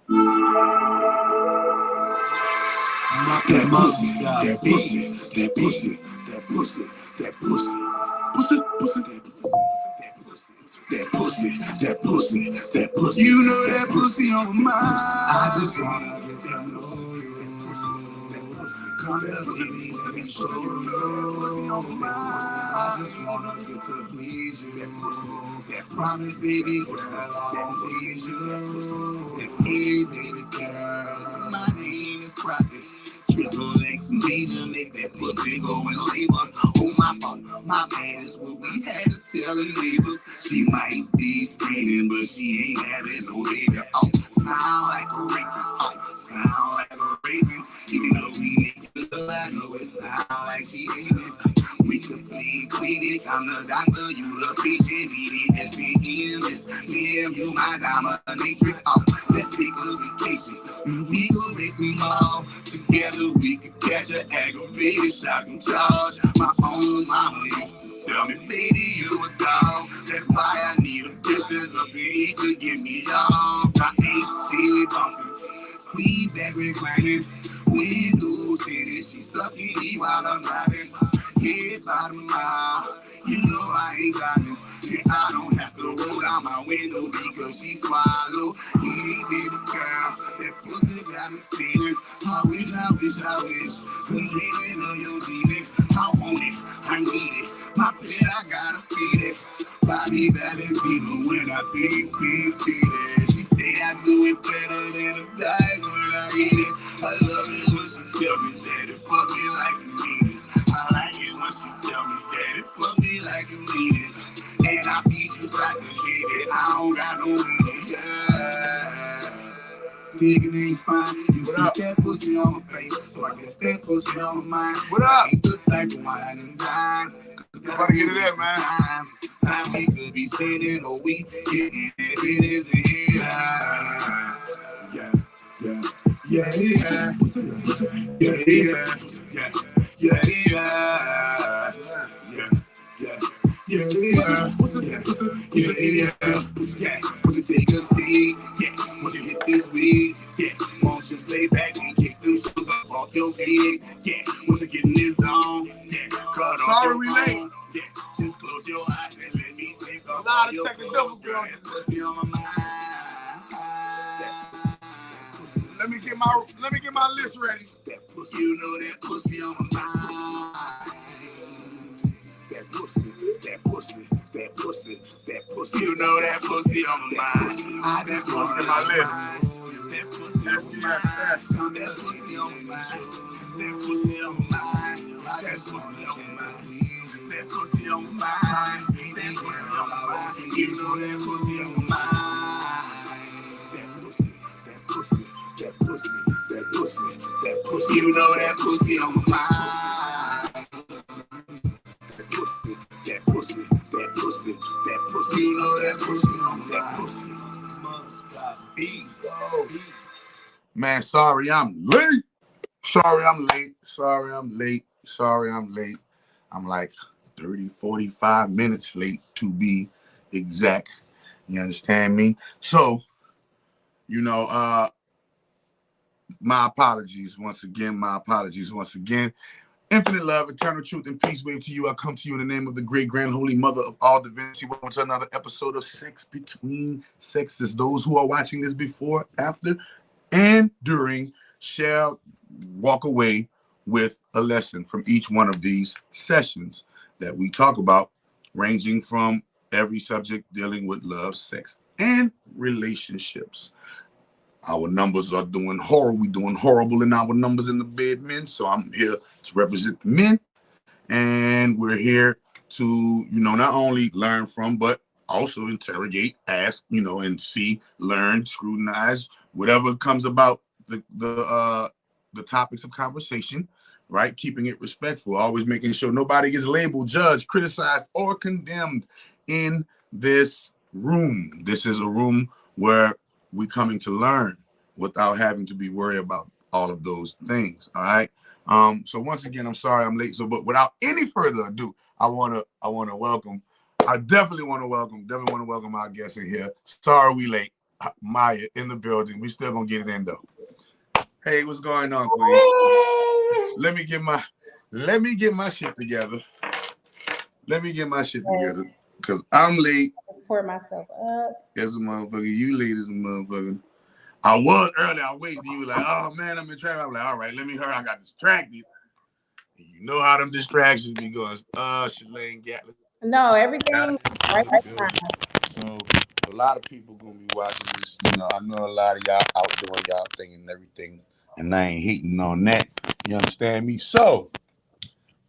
That pussy, that pussy, that pussy, that pussy, that pussy, pussy, pussy, that pussy, that pussy, that pussy. You know that pussy on my mind. I just wanna get to know you. Come here, baby, let me show you. Pussy on my mind. I just wanna get to please you. That promise, baby girl, I'll please you. That hey, baby girl, my name is Crockett. Triple X major, make that pussy go in labor. Oh my fuck, my man is what we had to tell the neighbors. She might be screaming, but she ain't having no baby. Oh, sound like a raping. Oh, sound like a raping. Even though we niggas, I know it sound like she ain't it. We complete clinic, I'm the doctor, you the patient. BDSPN, Ma'am, you my dominatrix. Oh, let's take a vacation. We go make them all. Together we could catch an aggravated shock and charge. My own mama used to tell me, baby, you a dog. That's why I need a distance up here. He could get me off. My AC bumping, sleep back reclining. Windows in it, she sucking me while I'm driving. Head bottom mile, you know I ain't got it. Yeah, I don't have to roll down my window because she swallow. Hey, baby girl, that pussy got me feeling. I wish, I'm dreaming of your demon. I want it, I need it. My pet, I gotta feed it. Bobby Valentino when I beat it. She say I do it better than a dog when I eat it. I love it when she tell me that it fuck me like a need it. I like it when she tell me that it fuck me like a need it. And I feed you like a need it. I don't got no need it, yeah. Digging ain't fine. You see that pussy on my face, so I guess that pussy on my mind. What up? I ain't the type of wine and dine. Gotta get it in, man. Time we could be spending a week getting it is here. Yeah, yeah, yeah, yeah, yeah, yeah, yeah, yeah. Yeah, want you take a seat, yeah, want you hit this weed, yeah, want you lay back and kick them shoes off your feet, yeah, want you get in this zone, yeah, cut off your phone, yeah, just close your eyes and let me take off all your clothes, girl, and put me on my mind. Let me get my list ready. That pussy, you know that pussy on my mind. That pussy, that pussy, that pussy, that pussy. You know that pussy on my mind. I just want my list. That pussy on my mind. That pussy on my mind. That pussy on my mind. That pussy on my mind. That pussy on my mind. That pussy on my mind. You know that pussy on my mind. That pussy, that pussy, that pussy, that pussy, that pussy. You know that pussy on my mind. That pussy, that pussy, that pussy, you know that pussy on that pussy. Man, sorry I'm late. Sorry I'm late. I'm like 30, 45 minutes late to be exact. You understand me? So, you know, my apologies once again. Infinite love, eternal truth, and peace wave to you. I come to you in the name of the great grand holy mother of all divinity. Welcome to another episode of Sex Between Sexes. Those who are watching this before, after, and during shall walk away with a lesson from each one of these sessions that we talk about, ranging from every subject dealing with love, sex, and relationships. Our numbers are doing horrible. We're doing horrible in our numbers in the bed, men. So I'm here to represent the men. And we're here to, you know, not only learn from, but also interrogate, ask, you know, and see, learn, scrutinize, whatever comes about the topics of conversation, right? Keeping it respectful, always making sure nobody gets labeled, judged, criticized, or condemned in this room. This is a room where we're coming to learn without having to be worried about all of those things. All right. So once again, I'm sorry I'm late. So, but without any further ado, I definitely want to welcome our guests in here. Sorry we late. Mya in the building. We still gonna get it in though. Hey, what's going on, Queen? Let me get my shit together. Let me get my shit together. Cause I'm late. Pour myself up. As a motherfucker. You late as a motherfucker. I was early. I waited. You were like, oh man, I'm in traffic. I'm like, all right, let me hurry. I got distracted. And you know how them distractions be going. Shalane Gatlin. No, everything right now. So a lot of people gonna be watching this. You know, I know a lot of y'all out doing y'all thing and everything, and I ain't hating on that. You understand me? So,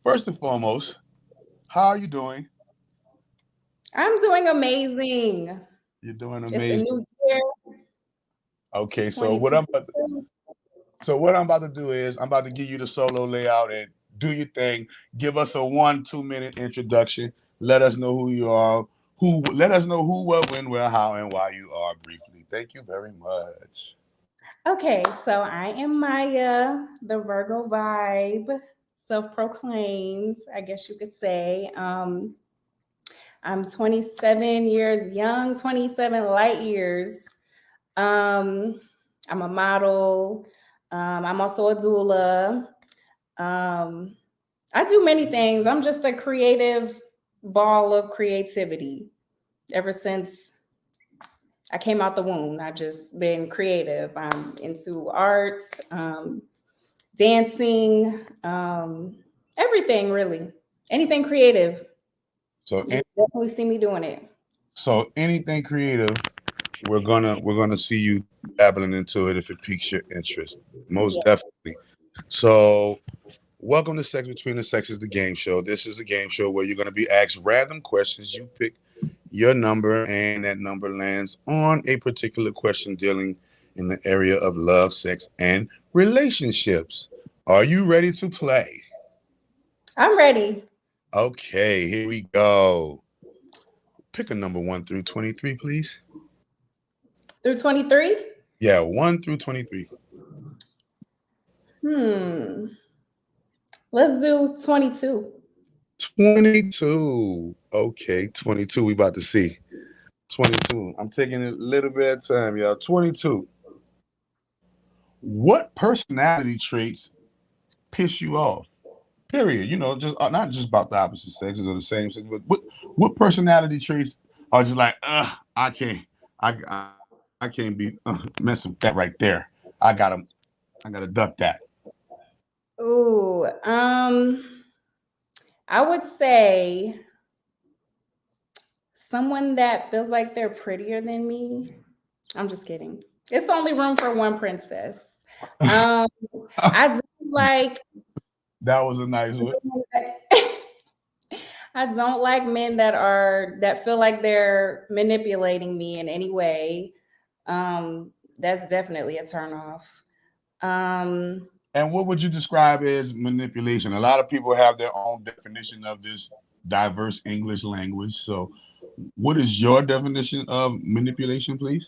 first and foremost, how are you doing? I'm doing amazing. You're doing It's a amazing. new year. Okay, so what I'm about to do is I'm about to give you the solo layout and do your thing. Give us a 1-2 minute introduction. Let us know who you are. Let us know who, what, when, where, how, and why you are briefly. Thank you very much. Okay, so I am Mya, the Virgo vibe, self-proclaimed, I guess you could say. I'm 27 years young, 27 light years. I'm a model. I'm also a doula. I do many things. I'm just a creative ball of creativity. Ever since I came out the womb, I've just been creative. I'm into art, dancing, everything really. Anything creative. So You definitely see me doing it. So anything creative, we're gonna see you dabbling into it if it piques your interest. Most definitely. So welcome to Sex Between the Sexes, the game show. This is a game show where you're gonna be asked random questions. You pick your number, and that number lands on a particular question dealing in the area of love, sex, and relationships. Are you ready to play? I'm ready. Okay, here we go. Pick a number 1 through 23, please. Through 23? Yeah, 1 through 23. Let's do 22. 22. Okay, 22. We about to see. 22. I'm taking a little bit of time, y'all. 22. What personality traits piss you off? Period. You know, just not just about the opposite sexes or the same sex, but what personality traits are just like, I can't, I can't be messing with that right there. I gotta duck that. Ooh, I would say someone that feels like they're prettier than me. I'm just kidding. It's only room for one princess. I do like That was a nice one. I don't like men that feel like they're manipulating me in any way. That's definitely a turnoff. And what would you describe as manipulation? A lot of people have their own definition of this diverse English language. So, what is your definition of manipulation, please?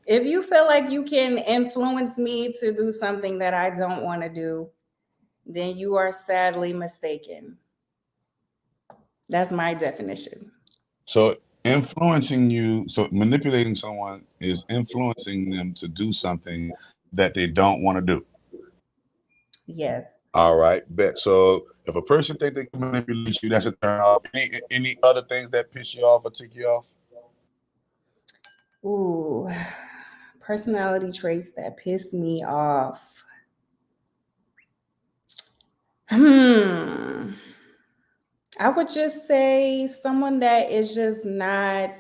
If you feel like you can influence me to do something that I don't want to do, then you are sadly mistaken. That's my definition. So, manipulating someone is influencing them to do something that they don't want to do. Yes. All right, bet. So, if a person think they can manipulate you, that's a turn off. Any other things that piss you off or tick you off? Ooh, personality traits that piss me off. Hmm. I would just say someone that is just not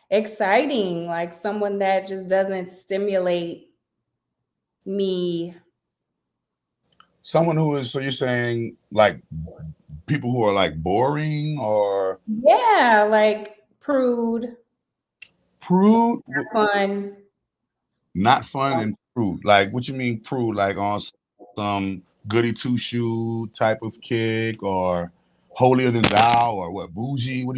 exciting, like someone that just doesn't stimulate me. Someone who is, so you're saying like people who are like boring or Yeah, like prude, prude? fun. Not fun and prude. Like, what you mean prude? Like on some goody two shoe type of kick, or holier than thou, or what? Bougie? What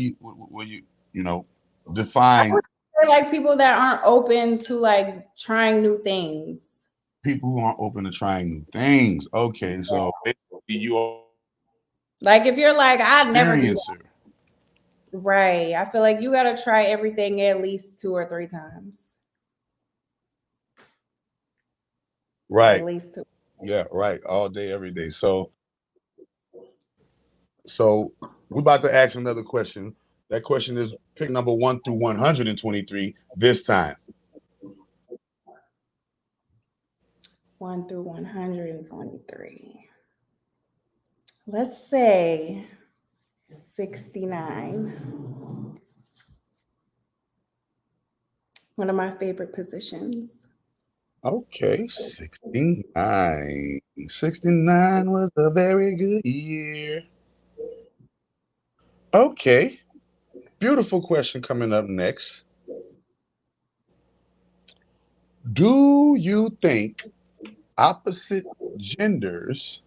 you know? I Define would say like people that aren't open to like trying new things. people who aren't open to trying new things. Okay, so basically you are Like if you're like, I'd never do that. experiencer. Right. I feel like you gotta try everything at least 2 or 3 times. at Right. least 2. Yeah, right. All day, every day. So we're about to ask another question. That question is pick number 1 through 123 this time. 1 through 123. Let's say 69. One of my favorite positions. Okay, 69. 69 was a very good year. Okay, beautiful question coming up next. Do you think opposite genders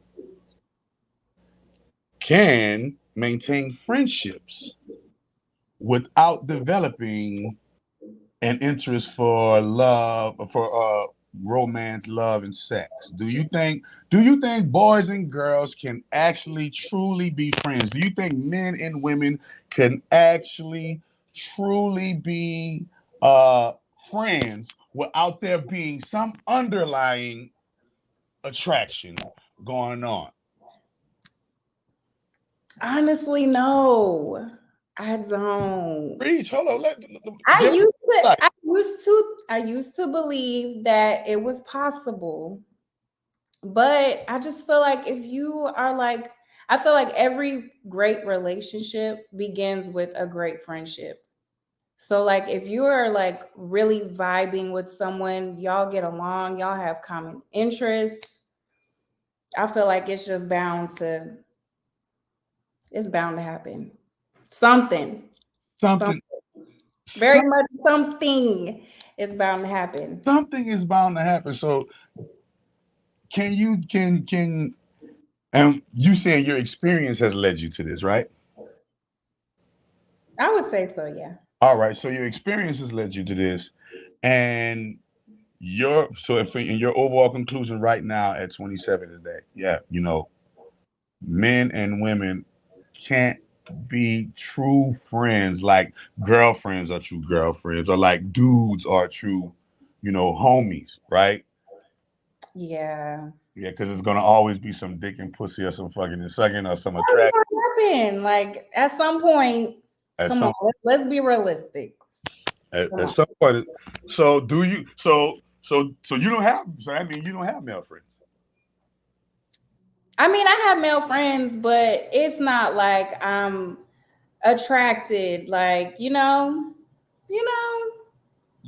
can maintain friendships without developing an interest for love, for romance, love, and sex? Do you think boys and girls can actually truly be friends? Do you think men and women can actually truly be uh friends without there being some underlying attraction going on? Honestly, no. I don't. Preach. Hold on. I Give used to like I used to I used to believe that it was possible. But I just feel like if you are like I feel like every great relationship begins with a great friendship. So like if you are like really vibing with someone, y'all get along, y'all have common interests, I feel like it's bound to happen. Something. something. Something. Very Some, much something is bound to happen. something is bound to happen. So can and you saying your experience has led you to this, right? I would say so, yeah. All right. So your experience has led you to this, and if in your overall conclusion right now at 27 is that yeah, men and women can't be true friends like girlfriends are true girlfriends or like dudes are true, homies, right? Yeah. Yeah, because it's gonna always be some dick and pussy or some fucking and sucking or some Probably attraction gonna happen. Like at some point, at come on, some let's be realistic. Come at on. some point. So do you? So you don't have. So I mean, you don't have male friends. I mean, I have male friends, but it's not like I'm attracted. Like you know,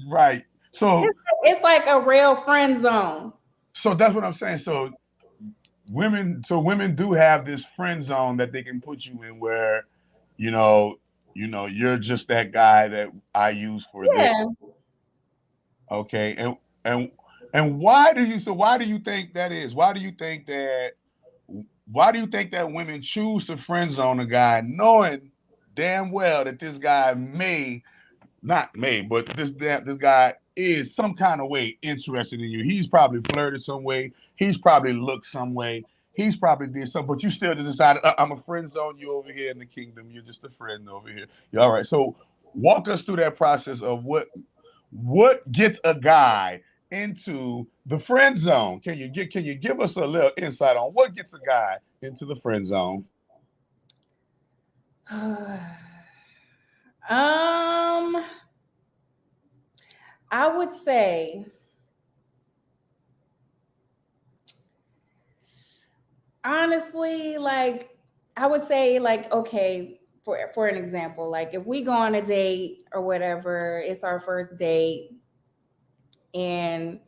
Right. So it's like a real friend zone. so that's what I'm saying. So women do have this friend zone that they can put you in where, you know, you're just that guy that I use for this. Yeah. Okay. And and why do you think that is? Why do you think that women choose to friend zone a guy knowing damn well that this guy may not may, but this guy is some kind of way interested in you. He's probably flirted some way. He's probably looked some way. He's probably did something, but you still just decided I'm a friend zone you over here in the kingdom. You're just a friend over here. Yeah, all right. So walk us through that process of what gets a guy into the friend zone. Can you give us a little insight on what gets a guy into the friend zone? um, I would say honestly, like I would say, like, okay, for an example, like if we go on a date or whatever, it's our first date, and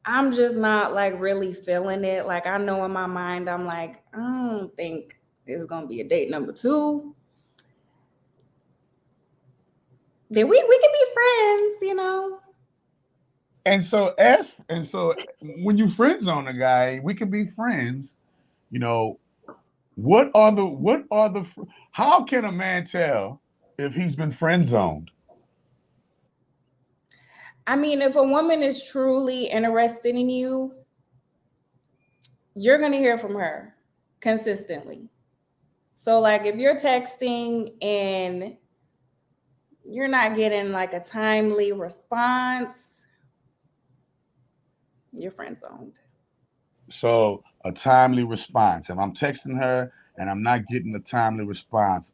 I'm just not like really feeling it. Like I know in my mind, I'm like, I don't think it's gonna be a date number two. Then we can be friends. And so when you friend zone a guy, we can be friends. You know, how can a man tell if he's been friend zoned? I mean, if a woman is truly interested in you, you're gonna hear from her consistently. So like if you're texting and you're not getting like a timely response, you're friend zoned. So a timely response. If I'm texting her and I'm not getting a timely response,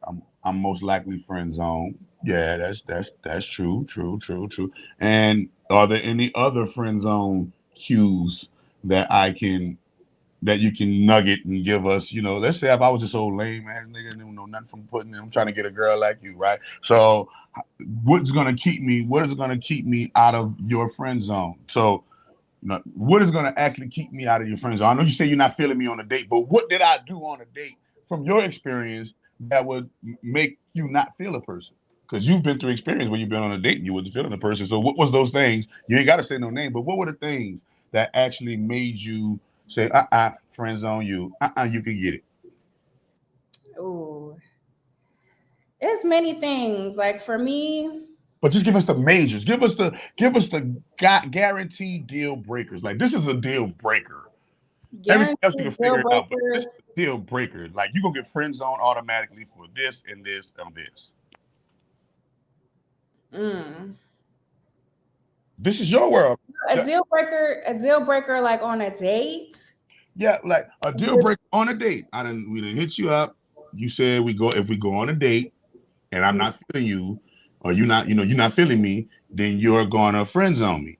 I'm most likely friend zone. Yeah, that's true, true, true, true. And are there any other friend zone cues that I can that you can nugget and give us? You know, let's say if I was this old lame ass nigga and don't know nothing from putting, I'm trying to get a girl like you, right? So what is gonna keep me out of your friend zone? So what is going to actually keep me out of your friend zone? I know you say you're not feeling me on a date, but what did I do on a date from your experience that would make you not feel a person? Because you've been through experience where you've been on a date and you wasn't feeling a person. So what was those things? You ain't got to say no name, but what were the things that actually made you say, friend zone you, you can get it? Ooh, it's many things. Like for me, But just give us the majors. Give us the guaranteed deal breakers. Like this is a deal breaker. Everything else you can guaranteed deal figure it out, but this breakers. is a deal breaker. Like you're gonna get friend zone automatically for this and this and this. Mm. This is your world. A deal breaker like on a date. Yeah, like a deal breaker on a date. We didn't hit you up. You said if we go on a date and I'm not feeling you, or you're not feeling me, then you're gonna friend zone me.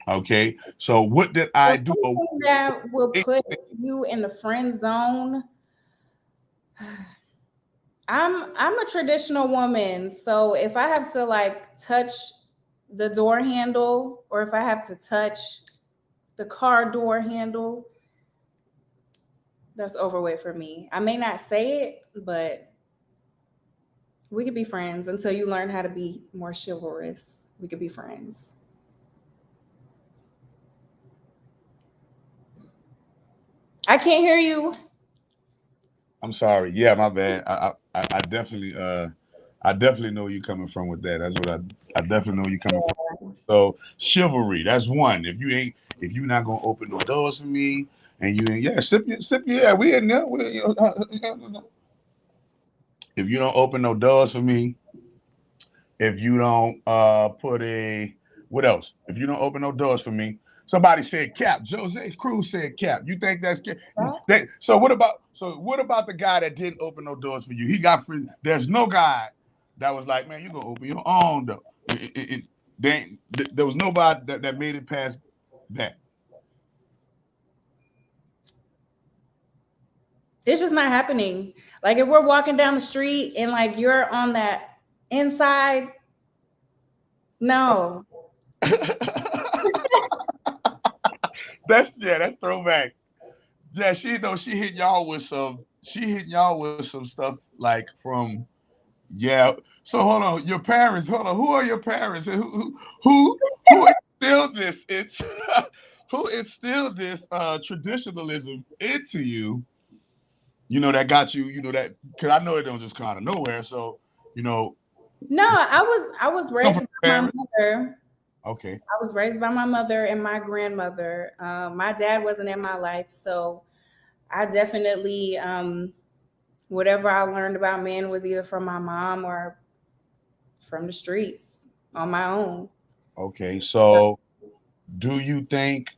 Okay. So what did I Well, do? something that will put you in the friend zone. I'm a traditional woman, so if I have to like touch the door handle or if I have to touch the car door handle, that's overweight for me. I may not say it, but we could be friends until you learn how to be more chivalrous. We could be friends. I can't hear you. I'm sorry. Yeah, my bad. I definitely know you coming from with that. That's what I definitely know you coming from. So chivalry, that's one. If you're not gonna open no doors for me, and you ain't, yeah, sip, yeah, we in there. If you don't open no doors for me, if you don't put a what else? If you don't open no doors for me, somebody said cap. Jose Cruz said cap. You think that's cap? So what about the guy that didn't open no doors for you? He got free. There's no guy that was like, man, you gonna open your own door. There was nobody that made it past that. It's just not happening. Like if we're walking down the street and like you're on that inside, no. That's throwback. Yeah, she hit y'all with some stuff like from yeah. So hold on, your parents. Hold on, who are your parents? And who instilled this? It's who instilled this traditionalism into you? That got you. That because I know it don't just come out of nowhere. So you know, No, I was come raised from by my parents. mother. Okay, I was raised by my mother and my grandmother. My dad wasn't in my life, so I definitely whatever I learned about men was either from my mom or from the streets on my own. okay. So do you think?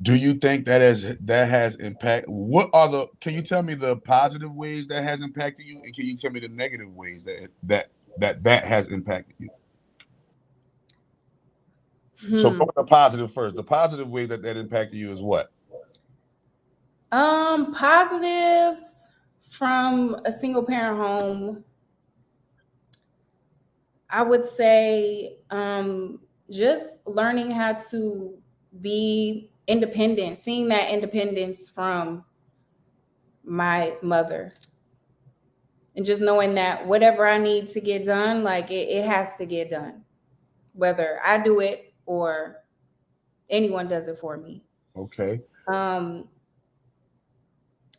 Do you think that has impact? What are the? Can you tell me the positive ways that has impacted you, and can you tell me the negative ways that has impacted you? So go Hmm. with the positive first. The positive way that impacted you is what? Positives from a single parent home, I would say just learning how to be independent, seeing that independence from my mother, and just knowing that whatever I need to get done, like it has to get done, whether I do it or anyone does it for me. Okay. Um,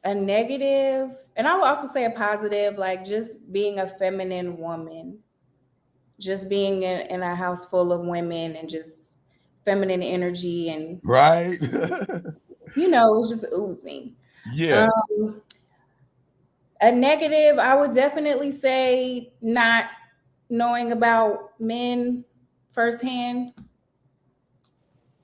a negative, and I would also say a positive, like just being a feminine woman, just being in a house full of women and just feminine energy and Right. it's just oozing. Yeah. Um, a negative, I would definitely say not knowing about men firsthand.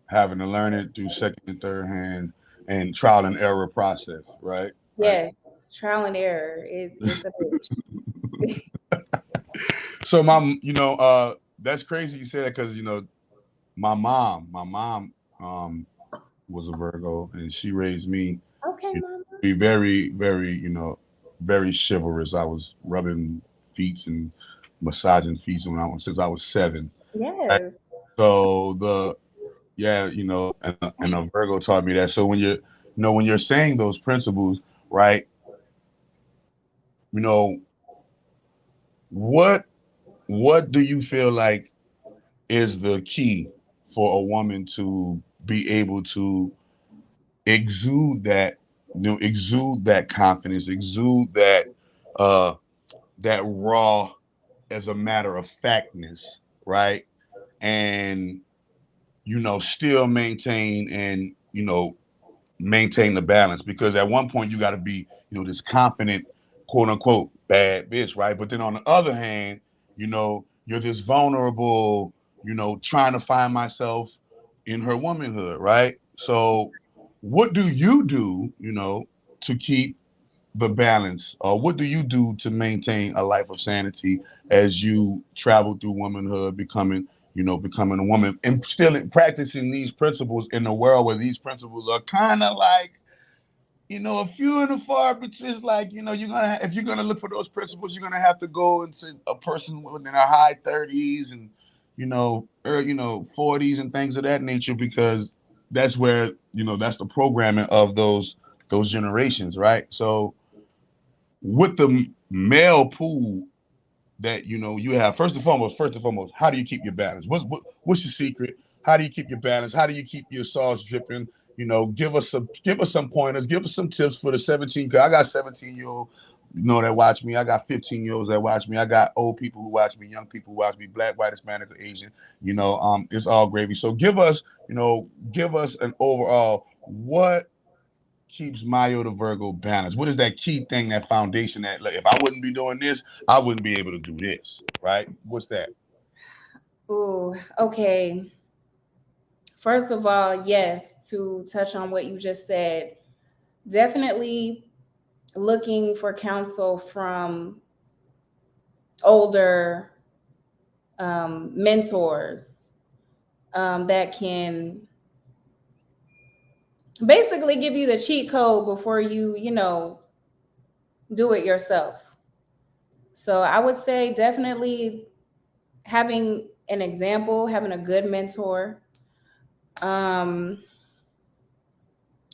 Having to learn it through second and third hand. and trial and error process, right? Right. Yes, trial and error. It's a bitch. So that's crazy you said that because my mom um was a Virgo and she raised me, Okay, you know, mama. be very, very, very chivalrous. I was rubbing feet and massaging feet since I was 7. Right? Yes. So yeah, and a Virgo taught me that. So when you're saying those principles, right? You know, what what do you feel like is the key for a woman to be able to exude that, exude that confidence, exude uh that raw as a matter of factness, right? And still maintain the balance because at one point you got to be, this confident, quote unquote, bad bitch, right? But then on the other hand, you're this vulnerable, trying to find myself in her womanhood, right? So, what do you do, to keep the balance? Or what do you do to maintain a life of sanity as you travel through womanhood, becoming a woman, and still practicing these principles in a world where these principles are kind of like, a few and a far between. It's like, if you're gonna look for those principles, you're gonna have to go into a person within their high 30s and 40s and things of that nature because that's where that's the programming of those generations, right? So with the male pool that you have, first and foremost, how do you keep your balance? What's your secret? How do you keep your balance? How do you keep your sauce dripping? Give us some pointers, give us some tips for the 17. Cause I got 17-year-old that watch me. I got 15-year-olds that watch me. I got old people who watch me, young people who watch me, black, white, Hispanic, or Asian. It's all gravy. So give us an overall what keeps Mya the Virgo balanced? What is that key thing, that foundation that, like, if I wouldn't be doing this, I wouldn't be able to do this, right? What's that? Ooh, okay. First of all, yes, to touch on what you just said, definitely looking for counsel from older mentors that can basically give you the cheat code before you do it yourself. So I would say definitely having an example, having a good mentor. Um,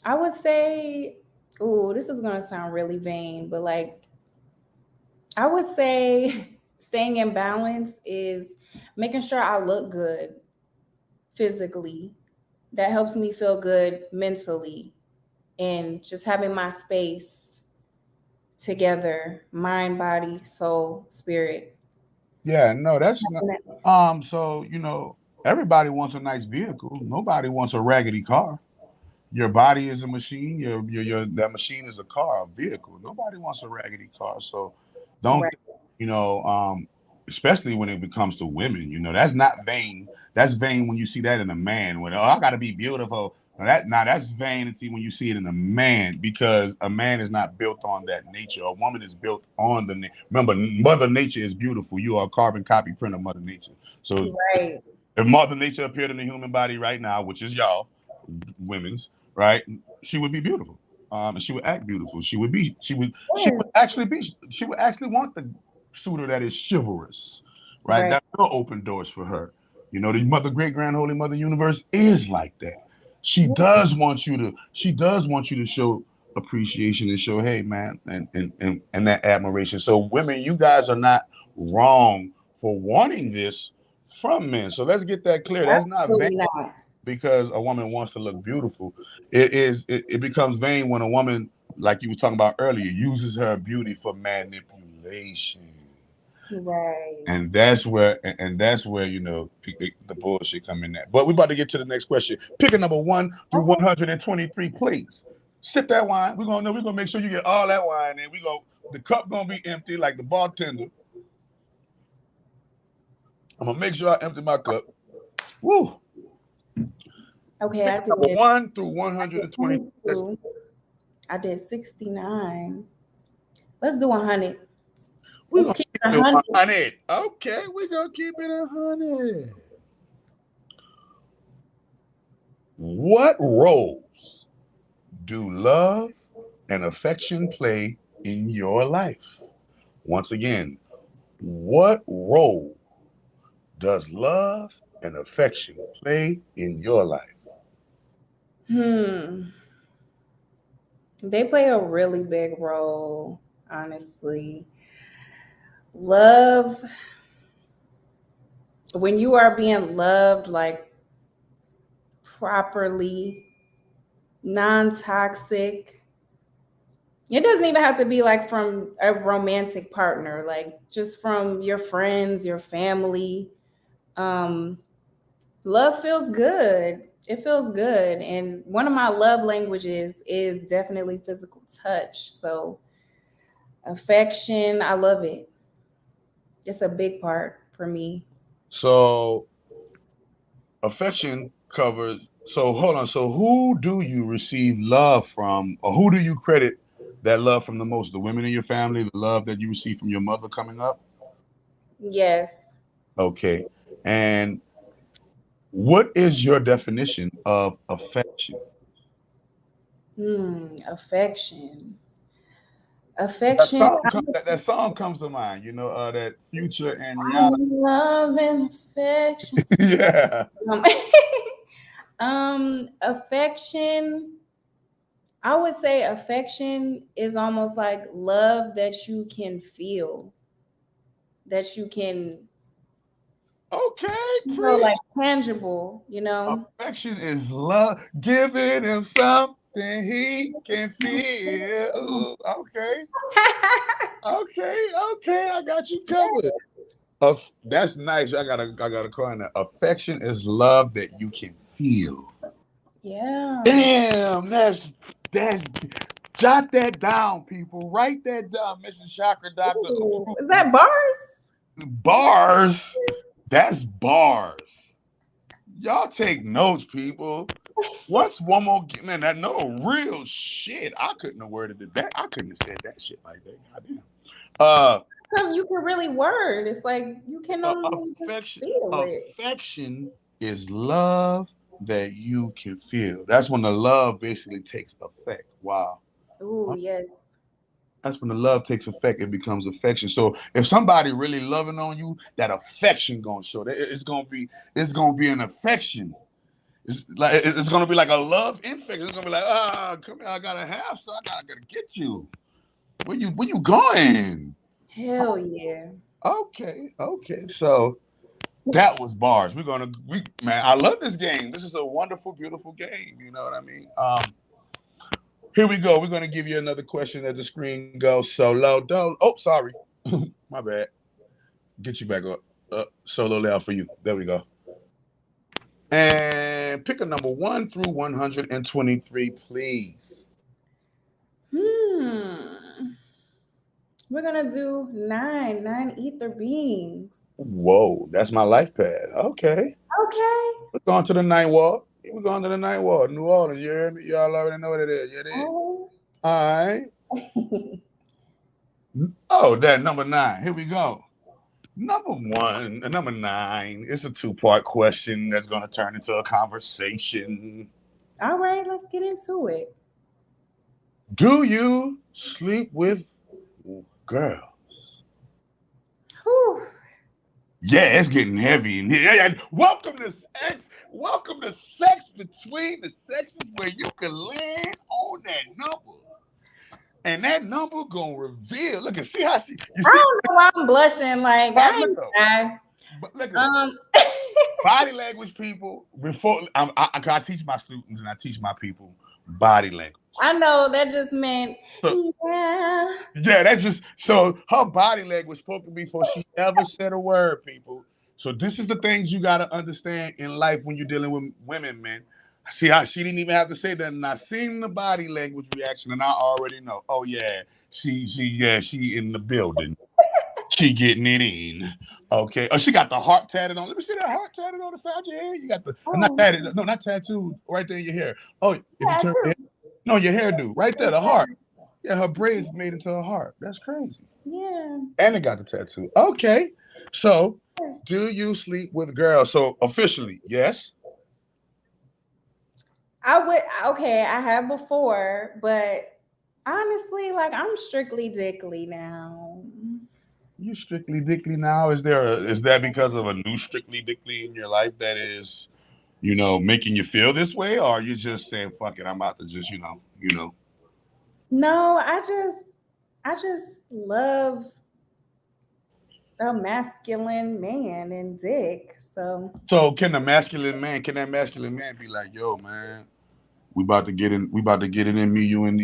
I would say, ooh, this is gonna sound really vain, but like I would say staying in balance is making sure I look good physically. That helps me feel good mentally and just having my space together, mind, body, soul, spirit. Yeah, no, that's not. So everybody wants a nice vehicle. Nobody wants a raggedy car. Your body is a machine. Your that machine is a car, a vehicle. Nobody wants a raggedy car. So don't Right, you know, especially when it becomes to women. That's not vain. That's vain when you see that in a man. When, oh, I got to be beautiful. That's vanity when you see it in a man because a man is not built on that nature. A woman is built on remember, Mother Nature is beautiful. You are a carbon copy print of Mother Nature. So right, if Mother Nature appeared in the human body right now, which is y'all, women's, right, she would be beautiful. And she would act beautiful. yes, She would actually want the suitor that is chivalrous, right? right, That will open doors for her. The Mother, Great Grand Holy Mother Universe is like that. She does want you to show appreciation and show, hey man, and that admiration. So women, you guys are not wrong for wanting this from men. So let's get that clear. That's not vain absolutely not. because a woman wants to look beautiful. It becomes vain when a woman, like you were talking about earlier, uses her beauty for manipulation. Right. And that's where the bullshit come in at. But we're about to get to the next question. Pick a number 1 through Okay. 123, please. Sip that wine. We're gonna make sure you get all that wine in. The cup gonna be empty like the bartender. I'm gonna make sure I empty my cup. Woo. Okay, I Number did 1 through 120. 22. I did 69. Let's do 100. We're Let's going to keep keep it it 100. 100. Okay, we're going to keep it 100. What roles do love and affection play in your life? Once again, what role does love and affection play in your life? Hmm. They play a really big role, honestly. Love, when you are being loved like properly, non toxic, it doesn't even have to be like from a romantic partner, like just from your friends, your family. Um, love feels good. It feels good. And one of my love languages is definitely physical touch. So, affection, I love it. It's a big part for me. So, affection covers. So, hold on. So, who do you receive love from, or who do you credit that love from the most? The women in your family, the love that you received from your mother coming up? Yes. Okay. And what is your definition of affection? Affection. That Affection. song, that song comes to mind. That Future and Rihanna. I'm love and affection. Yeah. Um, affection. I would say affection is almost like love that you can feel, that you can, Okay, like preach. tangible, Affection is love, giving him something he can feel. Okay, okay, I got you covered. That's nice. I gotta call in that. Affection is love that you can feel. Yeah. Damn, that's jot that down, people. Write that down, Mrs. Chakra Doctor. Ooh, is that bars? Is that Bars. bars? That's bars. Y'all take notes, people. What's one more? Man, that no real shit. I couldn't have worded it that. I couldn't have said that shit like that. Goddamn. Uh, Something you can really word. It's like you can only just affection. feel it. Affection is love that you can feel. That's when the love basically takes effect. Wow. Ooh, yes. That's when the love takes effect. It becomes affection. So if somebody really loving on you, that affection gonna show. It's gonna be an affection. It's gonna be like a love infection. It's gonna be like, come here, I gotta have some. I gotta get you. Where you going? Hell yeah. Okay. So that was bars. Man, I love this game. This is a wonderful, beautiful game. You know what I mean? Here we go. We're gonna give you another question as the screen goes solo. Oh, sorry. My bad. Get you back up. Solo layout for you. There we go. And pick a number 1 through 123, please. Hmm. We're gonna do nine ether beings. Whoa, that's my life pad. Okay. Okay. We're going to the ninth wall. We're going to the ninth wall. New Orleans, you hear me? Y'all already know what it is. You did. Oh. All right. Oh, that number 9. Here we go. Number 9. It's a two-part question that's going to turn into a conversation. All right, let's get into it. Do you sleep with girls? Whew. Yeah, it's getting heavy in here. Yeah. Welcome to sex. Welcome to sex between the sexes, where you can land on that number, and that number gonna reveal. Look and see how you I see. don't know why I'm blushing. Like I Look ain't up. shy. Look up. Body language, people. Before I teach my students and I teach my people body language. I know that just meant So, yeah. yeah, that's just so her body language spoke to me before she ever said a word, people. So this is the things you gotta understand in life when you're dealing with women, man. See how she didn't even have to say that, and I seen the body language reaction, and I already know. Oh yeah, she in the building. She getting it in. Okay. Oh, she got the heart tatted on. Let me see that heart tatted on the side of your hair. You got the not Oh, tatted. No, not tattooed. Right there in your hair. Oh, if you yeah, I turn your do. head, no, your hairdo. Right there, the heart. Yeah, her braids made into a heart. That's crazy. Yeah. And it got the tattoo. Okay. So, Yes. do you sleep with girls? So officially, yes. I would. Okay, I have before, but honestly, like I'm strictly dickly now. You strictly dickly now. Is that because of a new strictly dickly in your life that is, making you feel this way, or are you just saying fuck it, I'm about to just, No, I just love a masculine man and dick. So So can that masculine man be like, yo, man, we about to get it in me, you and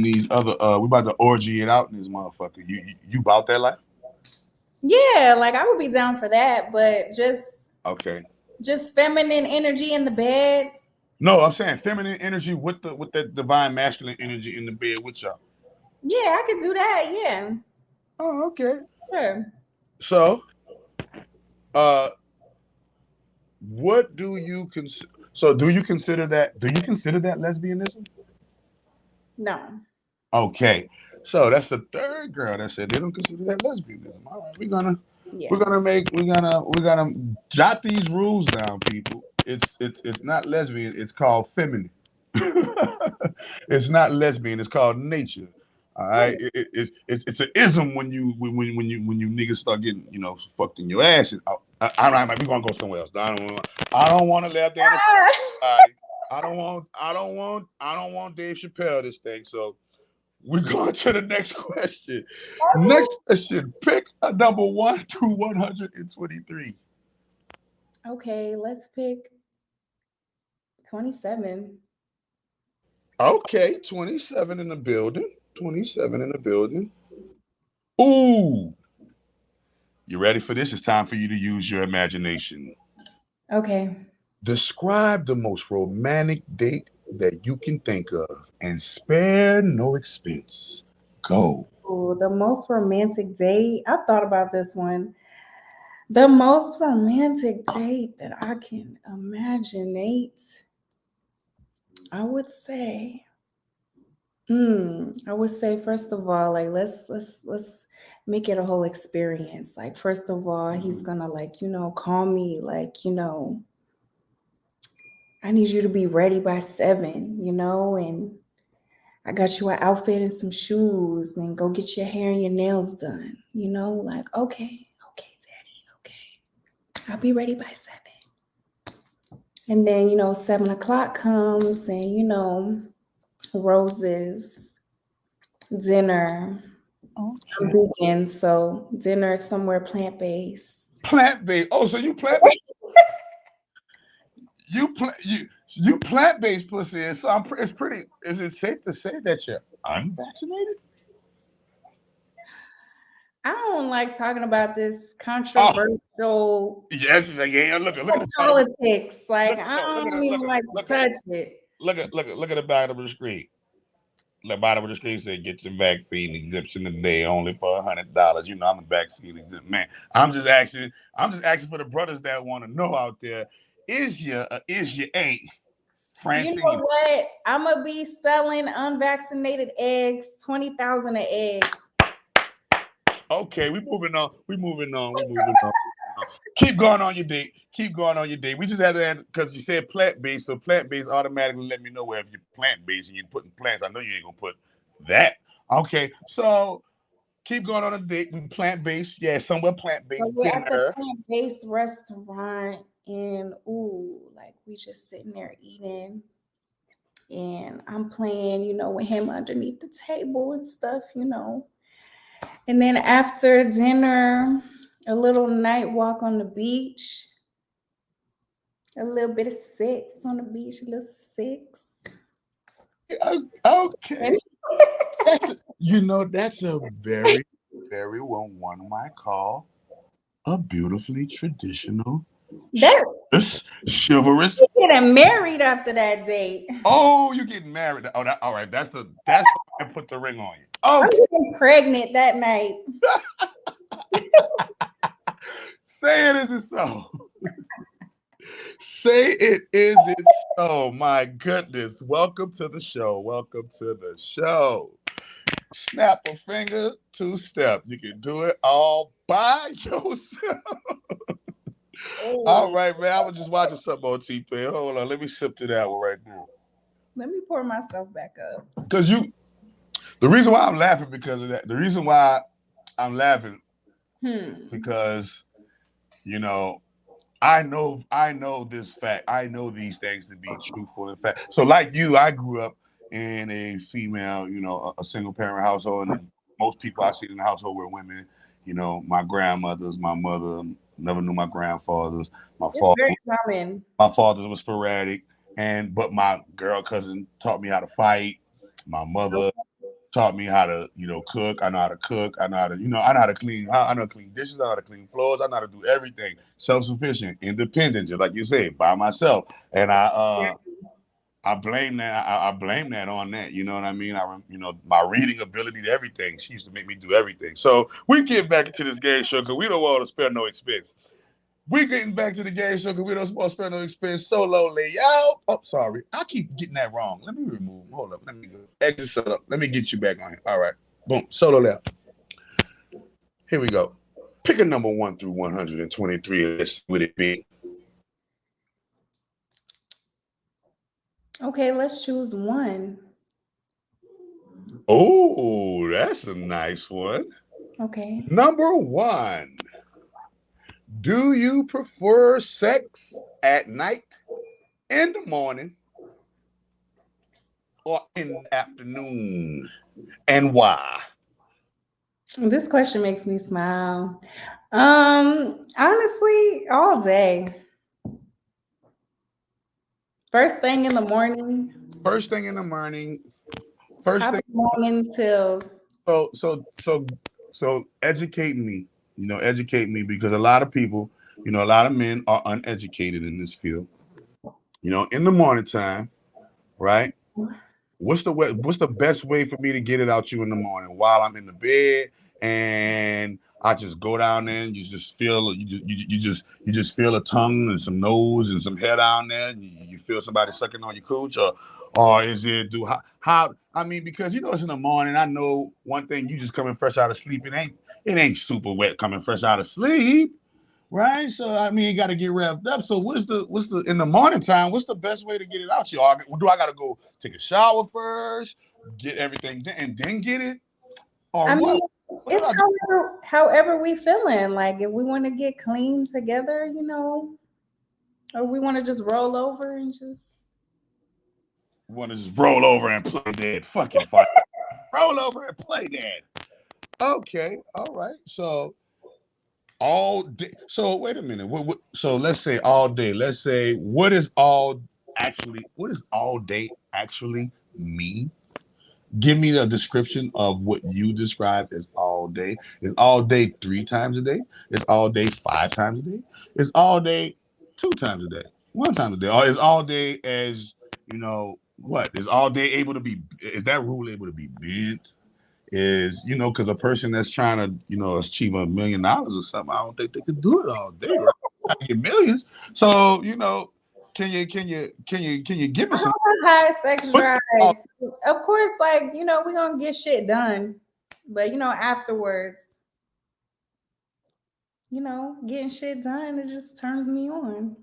these other we about to orgy it out in this motherfucker. You about that life? yeah, like I would be down for that, but Okay. just feminine energy in the bed. No, I'm saying feminine energy with that divine masculine energy in the bed with y'all. Yeah, I could do that. Yeah, Oh, okay. sure. So, uh, what do you consider? So, do you consider that? Do you consider that lesbianism? No. Okay. So that's the third girl that said they don't consider that lesbianism. All right, Yeah. we're gonna jot these rules down, people. It's not lesbian. It's called feminine. It's not lesbian. It's called nature. All right. It's an ism when you niggas start getting fucked in your ass. I don't. We're gonna go somewhere else. I don't want to let down. I don't want Dave Chappelle this thing. So we're going to the next question. Next question. Pick a number 1 through 123. Okay, let's pick 27. Okay, 27 in the building. 27 in the building. Ooh. You ready for this? It's time for you to use your imagination. Okay. Describe the most romantic date that you can think of and spare no expense. Go. Ooh, the most romantic date. I've thought about this one. The most romantic date that I can imaginate, I would say. I would say first of all, like let's make it a whole experience. Like first of all, he's gonna like, call me like, I need you to be ready by 7, and I got you an outfit and some shoes and go get your hair and your nails done. Like, okay, daddy, okay. I'll be ready by 7. And then, 7 o'clock comes and, roses, dinner. I'm Okay. vegan, so dinner is somewhere plant based. Plant based. Oh, so you plant based? You plant based pussy. And so it's pretty. Is it safe to say that you're unvaccinated? I don't like talking about this Oh, controversial yeah. It's just like, yeah. Look at the bottom. politics. Like, Look, I no, don't even like to touch it. look at the bottom of the screen. The bottom of the screen said, "Get your vaccine exemption today, only for $100." I'm a vaccine exempt man. I'm just asking. I'm just asking for the brothers that want to know out there. Is you ain't You know Francine? what? I'm gonna be selling unvaccinated eggs, 20,000 an egg. Okay, we moving on. We moving on. We moving on. Keep going on your date. Keep going on your date. We just had to add because you said plant based, so plant based automatically let me know where if you're plant based and you're putting plants. I know you ain't gonna put that. Okay, so keep going on a date. We plant based, yeah, somewhere plant So based we're at the dinner. plant-based restaurant, and ooh, like we just sitting there eating, and I'm playing, with him underneath the table and stuff. And then after dinner, a little night walk on the beach, a little bit of sex on the beach, a little sex. Okay, that's a very, very what one might call a beautifully traditional, That chivalrous. we getting married after that date. Oh, you getting married? Oh, all right. That's I put the ring on you. I'm Okay. getting pregnant that night. Say it isn't so. Say it isn't so. My goodness. Welcome to the show. Welcome to the show. Snap a finger, two step. You can do it all by yourself. All Hey, right, man. I was just watching something on T-Pain. Hold on. Let me sip to that one right now. let me pour myself back up. Because the reason why I'm laughing because of that. The reason why I'm laughing because, you know, I know this fact. I know these things to be truthful and fact. So like you, I grew up in a female, a single parent household, and most people I see in the household were women. My grandmothers, my mother, never knew my grandfathers. My It's father, very common. my fathers were sporadic, but my girl cousin taught me how to fight. My mother taught me how to, cook. I know how to cook. I know how to, I know how to clean. I know how to clean dishes. I know how to clean floors. I know how to do everything. Self-sufficient, independent, just like you said, by myself. And I blame that. I blame that on that. You know what I mean? My reading ability to everything. She used to make me do everything. So we get back into this game show because we don't want to spare no expense. We getting back to the game show because we don't want to spend no expense. Solo layout. Oh, sorry. I keep getting that wrong. Let me remove. Hold up. Let me go. Exit solo. Let me get you back on here. All right. Boom. Solo layout. Here we go. Pick a number 1 through 123 and let's see what it be. Okay, let's choose one. Oh, that's a nice one. Okay. Number 1. Do you prefer sex at night, in the morning, or in the afternoon? And why? This question makes me smile. Honestly, all day. First thing in the morning, First thing in the morning. First top thing. of the morning till So educate me. Educate me because a lot of people, a lot of men are uneducated in this field. In the morning time, right? What's the best way for me to get it out you in the morning while I'm in the bed and I just go down there and you just feel a tongue and some nose and some hair down there and you feel somebody sucking on your cooch or is it do how I mean because it's in the morning. I know one thing, you just coming fresh out of sleep. It ain't super wet coming fresh out of sleep. Right, so I mean, you got to get revved up. So what's the in the morning time? What's the best way to get it out? Do I got to go take a shower first, get everything, and then get it, or I what? mean, What do it's I do? however we feeling. Like if we want to get clean together, or we want to just roll over and just Want to just roll over and play dead? Fucking fight. Roll over and play dead. Okay, all right. So all day. So wait a minute. So let's say all day. Let's say what does all day actually mean? Give me a description of what you described as all day. Is all day 3 times a day? Is all day 5 times a day? Is all day 2 times a day? 1 time a day? Or is all day as what? Is all day able to be? Is that rule able to be bent? Is because a person that's trying to achieve $1 million or something, I don't think they could do it all day, right? Trying to get millions. So can you give me I some? have high sex What's drive. all Of course, like we're gonna get shit done, but afterwards, getting shit done, it just turns me on.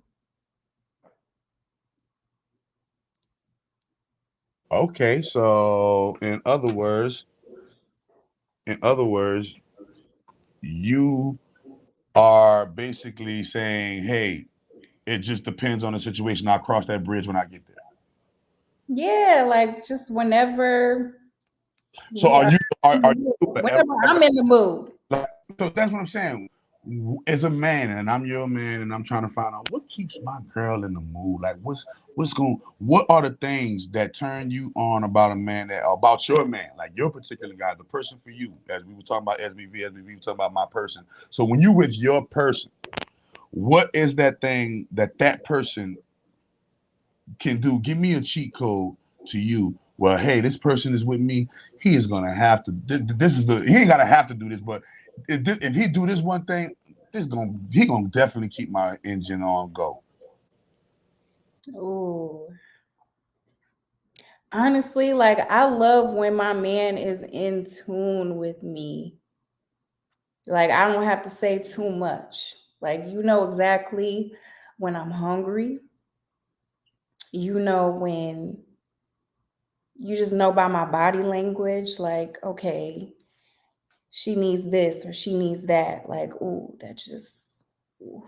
Okay, so in other words, you are basically saying, hey, it just depends on the situation. I'll cross that bridge when I get there. Yeah, like just whenever So we are are, are you forever whenever I'm in the mood. like so that's what I'm saying. As a man, and I'm your man, and I'm trying to find out what keeps my girl in the mood. Like, what are the things that turn you on about a man, that about your man, like your particular guy, the person for you, as we were talking about SBV, we were talking about my person. So when you with your person, what is that thing that person can do? Give me a cheat code to you well, hey, this person is with me. He is gonna have to. This is the. He ain't gotta have to do this, but if he do this one thing, he gonna definitely keep my engine on go. Ooh. Honestly, like I love when my man is in tune with me. Like I don't have to say too much. Like you know exactly when I'm hungry. You know when you just know by my body language, like, okay, she needs this or she needs that. Like, ooh, that just ooh.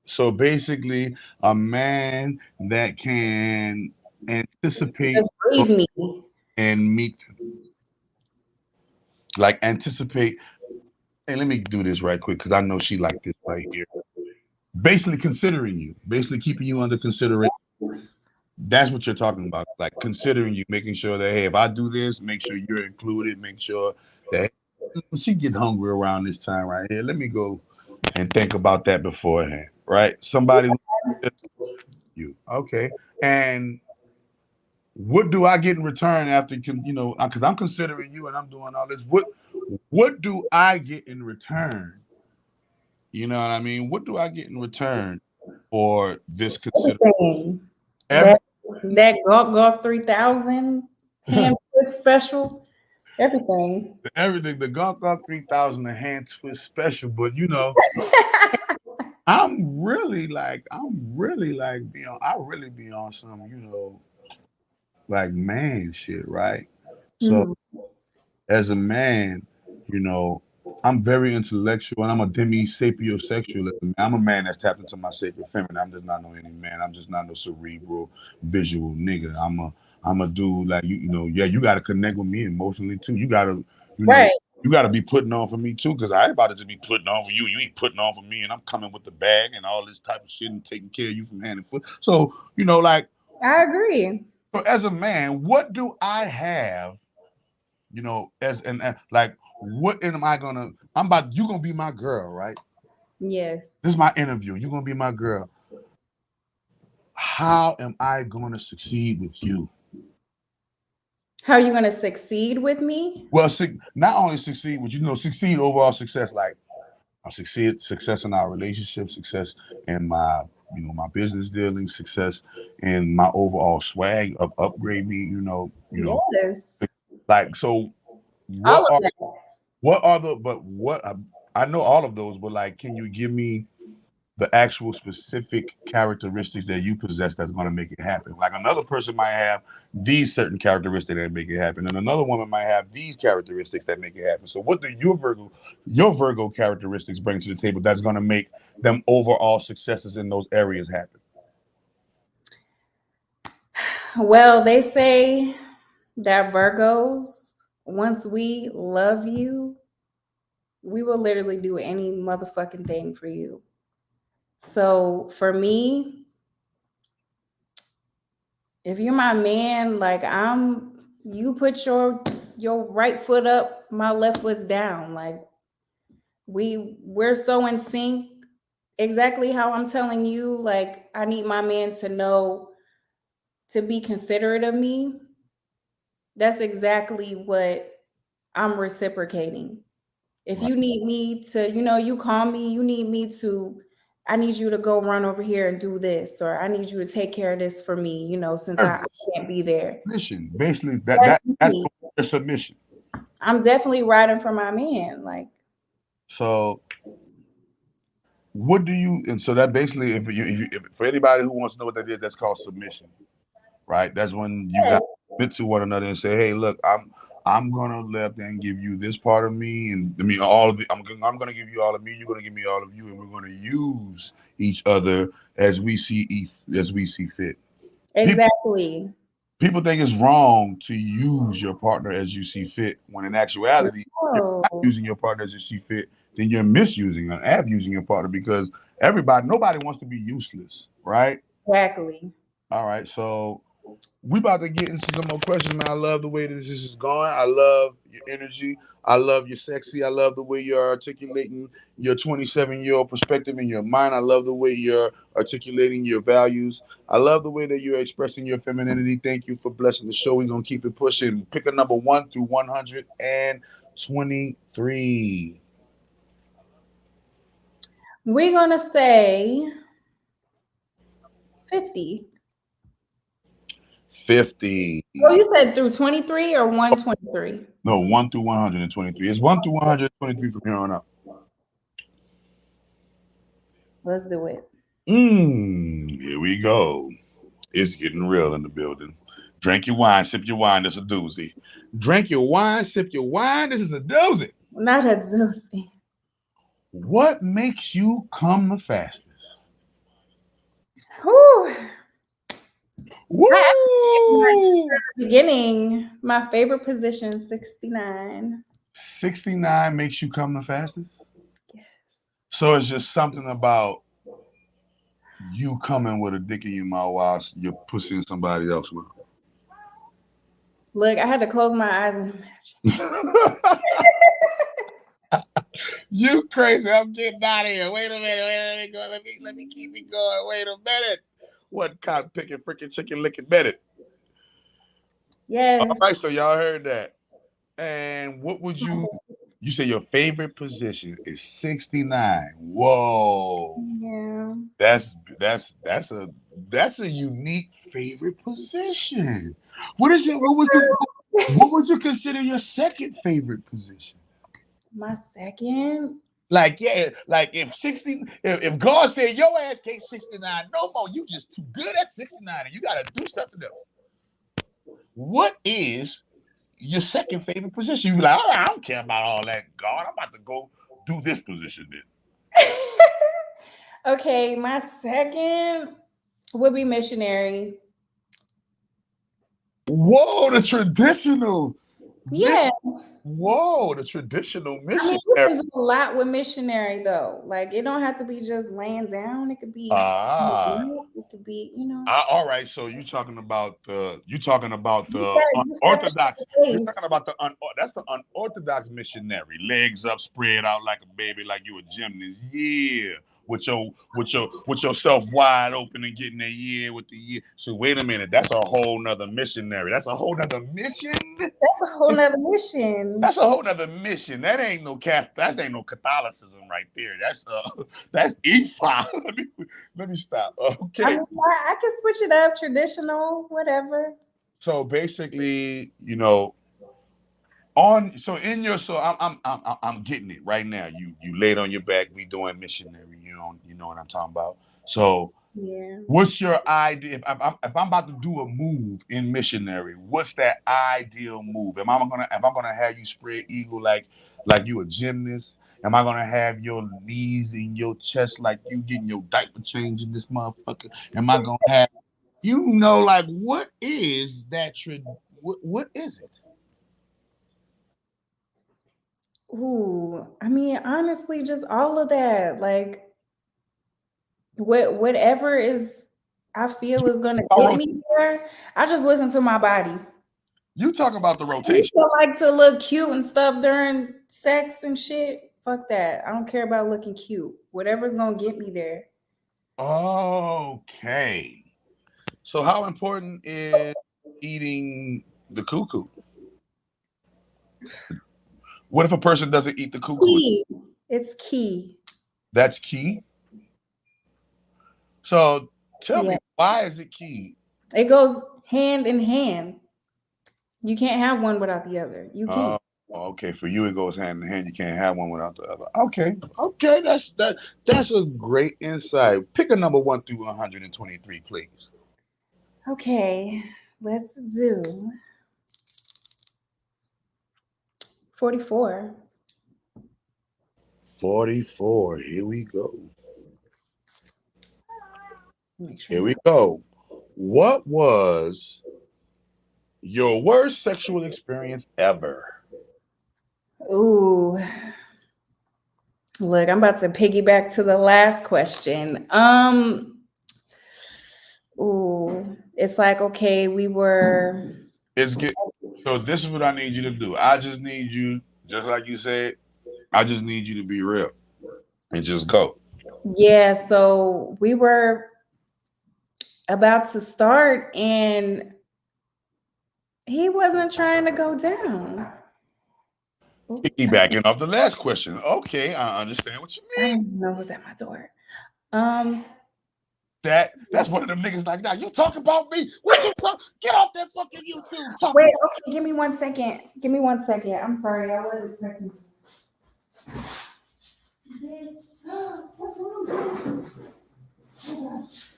So basically, a man that can anticipate Just read me. and meet, like anticipate. And let me do this right quick because I know she like this right here. Basically, considering you, basically keeping you under consideration. That's what you're talking about. Like considering you, making sure that hey, if I do this, make sure you're included. Make sure that she get hungry around this time right here. Let me go and think about that beforehand. Right? Somebody you okay, and what do I get in return after because I'm considering you and I'm doing all this. What do I get in return? You know what I mean? What do I get in return for this consideration? Everything. Every That Gawk 3000 hand twist special. Everything. everything, the Gunk 3000 the hand twist special, but I'm really like, I really be on some, like man shit, right? So Mhm. as a man, you know, I'm very intellectual and I'm a demi-sapiosexual. I'm a man that's tapped into my sacred feminine. I'm just not no any man. I'm just not no cerebral, visual nigga. I'm a dude like yeah, you gotta connect with me emotionally too. You know, Right. you gotta be putting on for me too, because I ain't about to just be putting on for you. You ain't putting on for me, and I'm coming with the bag and all this type of shit and taking care of you from hand and foot. So, like I agree. as a man, what do I have as like, what am I gonna? You gonna be my girl, right? Yes. This is my interview. You gonna be my girl. How am I gonna succeed with you? How are you going to succeed with me? Well, not only succeed with succeed overall success. Like I success in our relationship, success in my my business dealing, success in my overall swag of upgrade me. Yes. Like so. All What of are that. what are the but what I know all of those, but like, can you give me the actual specific characteristics that you possess that's going to make it happen? Like another person might have these certain characteristics that make it happen, and another woman might have these characteristics that make it happen. So, what do your Virgo characteristics bring to the table that's going to make them overall successes in those areas happen? Well, they say that Virgos, once we love you, we will literally do any motherfucking thing for you. So for me, if you're my man, like you put your right foot up, my left foot's down. Like we're so in sync. Exactly how I'm telling you, like I need my man to know to be considerate of me. That's exactly what I'm reciprocating. If Right. you need me to, you call me, you need me to, I need you to go run over here and do this, or I need you to take care of this for me, since I can't be there. Submission, basically, That's that's me. the submission. I'm definitely riding for my man. Like, So, what do you? And so that basically, if for anybody who wants to know what that is, that's called submission, right? That's when you got to yes, submit to one another and say, "Hey, look, I'm gonna let and give you this part of me, and I mean all of it. I'm gonna give you all of me. You're gonna give me all of you, and we're gonna use each other as we see fit." People exactly. people think it's wrong to use your partner as you see fit, when in actuality, you're Oh, not using your partner as you see fit. Then you're misusing and abusing your partner, because nobody wants to be useless, right? exactly. All right, so we about to get into some more questions, man. I love the way this is going. I love your energy. I love your sexy. I love the way you're articulating your 27-year-old perspective in your mind. I love the way you're articulating your values. I love the way that you're expressing your femininity. Thank you for blessing the show. We're gonna keep it pushing. Pick a number 1 through 123. We're gonna say 50. 50. Oh, you said through 23 or 123? No, 1 through 123. It's 1 through 123 from here on up. Let's do it. Here we go. It's getting real in the building. Drink your wine, sip your wine. This is a doozy. Drink your wine, sip your wine. This is a doozy. Not a doozy. What makes you come the fastest? Whew. Woo! Beginning, my favorite position, 69. 69 makes you come the fastest? Yes. So it's just something about you coming with a dick in your mouth while you're pushing somebody else's mouth. Look, I had to close my eyes and imagine. You crazy. I'm getting out of here. Wait a minute. Let me keep it going. Wait a minute. What cotton picking freaking chicken licking minute? Yes. All right, so y'all heard that. And what would you say your favorite position is 69? Whoa. Yeah. That's a unique favorite position. What is it? What would you consider your second favorite position? My second? Like, yeah, like if God said your ass can't 69 no more, you just too good at 69 and you gotta do something else. What is your second favorite position? You be like, I don't care about all that, God. I'm about to go do this position then. Okay, my second would be missionary. Whoa, the traditional. Yeah. Whoa, the traditional missionary. I mean, you can do a lot with missionary though. Like it don't have to be just laying down. It could be it could be, you know. All right, so you talking about the unorthodox. You're talking about that's the unorthodox missionary. Legs up, spread out like a baby, like you a gymnast. Yeah. With yourself wide open and getting that with the year. So wait a minute, that's a whole nother missionary. That's a whole nother mission. That's a whole nother mission. That's a whole nother mission. That ain't no Catholicism right there. That's EFA. let me stop. Okay. I mean, I can switch it up, traditional, whatever. So basically, I'm getting it right now. You laid on your back. We doing missionary. You know what I'm talking about. So yeah. What's your idea? If I'm about to do a move in missionary, what's that ideal move? Am I gonna have you spread eagle like you a gymnast? Am I gonna have your knees in your chest like you getting your diaper change in this motherfucker? Am I gonna have like what is that? What is it? Ooh, I mean, honestly, just all of that. Like, whatever is, I feel is gonna get me there. I just listen to my body. You talk about the I rotation. used to like to look cute and stuff during sex and shit. Fuck that. I don't care about looking cute. Whatever's gonna get me there. Okay. So how important is eating the cuckoo? What if a person doesn't eat the cuckoo? Key. It's key. That's key? So tell me, why is it key? It goes hand in hand. You can't have one without the other. You can't. Okay, for you it goes hand in hand. You can't have one without the other. Okay, that's a great insight. Pick a number 1 through 123, please. Okay, let's do 44. 44. Here we go. Here we go. What was your worst sexual experience ever? Ooh. Look, I'm about to piggyback to the last question. Ooh, it's like, okay, we were. It's get so this is what I need you to do. I just need you, just like you said, I just need you to be real and just go. Yeah, so we were about to start and he wasn't trying to go down. Piggybacking off the last question. Okay, I understand what you I mean. don't even know who's at my door. That's one of them niggas like that. You talk about me? What you talk? Get off that fucking YouTube. Talk Wait, okay, give me 1 second. Give me 1 second. I'm sorry, I wasn't expecting. What's wrong? Oh gosh.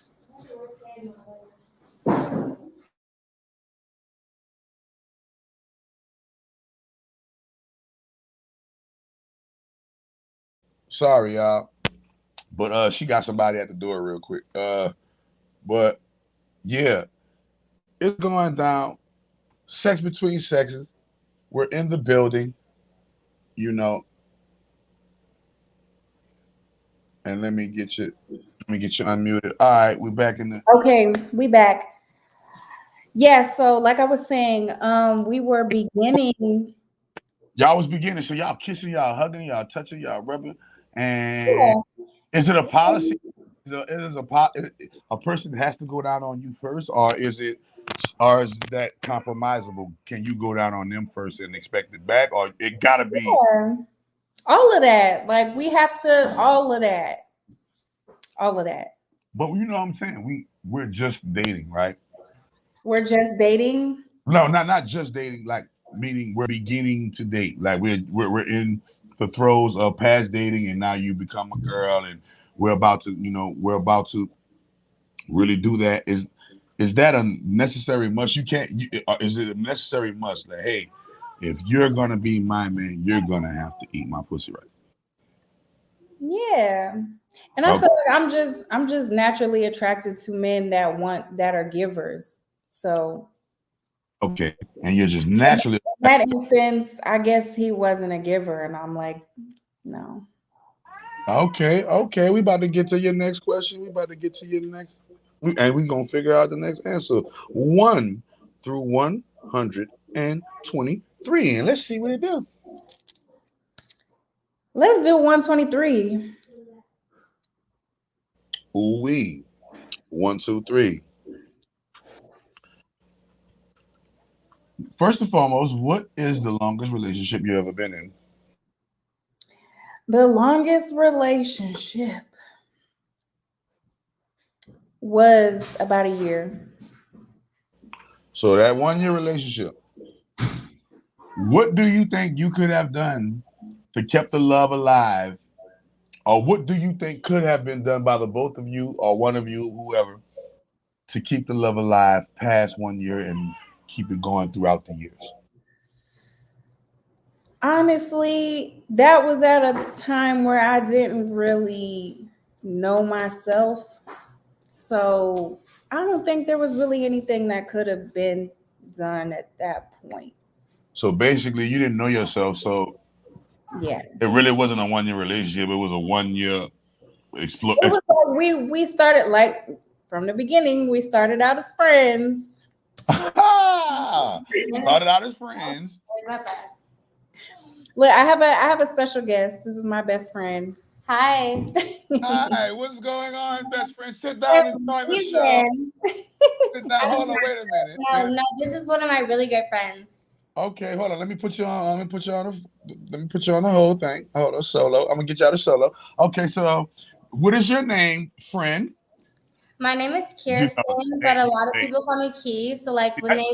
Sorry, y'all. But she got somebody at the door real quick. But yeah, it's going down. Sex between sexes. We're in the building, you know. And let me get you unmuted. All right, we're back in the Okay, we back. Yeah, so like I was saying, we were beginning. y'all was beginning, so y'all kissing, y'all hugging, y'all touching, y'all rubbing. And Yeah. is it a policy? A person has to go down on you first, or is that compromisable? Can you go down on them first and expect it back, or it gotta be? Yeah. All of that. Like we have to all of that. All of that. But you know what I'm saying? We're just dating, right? We're just dating. No, not just dating. Like meaning we're beginning to date. Like we're in the throes of past dating, and now you become a girl, and we're about to really do that. Is that a necessary must? You can't. Is it a necessary must that hey, if you're gonna be my man, you're gonna have to eat my pussy right? Yeah. And I Okay. feel like I'm just naturally attracted to men that are givers. So Okay, and you're just in naturally that instance, I guess he wasn't a giver, and I'm like, no. okay. Okay, we about to get to your next question. We about to get to your next, and we gonna figure out the next answer. 1 through 123, and let's see what it do. Let's do 123. Ooh wee. 1, 2, 3. First and foremost, what is the longest relationship you ever been in? The longest relationship was about a year. So that 1 year relationship, what do you think you could have done to keep the love alive? Or what do you think could have been done by the both of you or one of you, whoever, to keep the love alive past 1 year and keep it going throughout the years? Honestly, that was at a time where I didn't really know myself. So I don't think there was really anything that could have been done at that point. So basically, you didn't know yourself. So Yeah. it really wasn't a 1 year relationship. It was a 1 year explore. It was like we started like from the beginning, we started out as friends. Started out as friends. Look, I have a special guest. This is my best friend. Hi. Hi, what's going on, best friend? Sit down and join the show. Sit down. Hold on, wait a minute. No, this is one of my really good friends. Okay, hold on. Let me put you on. Let me put you on the whole thing. Hold on, solo. I'm gonna get you out of solo. Okay, so what is your name, friend? My name is Kirsten, but a lot of people call me Key. So like when they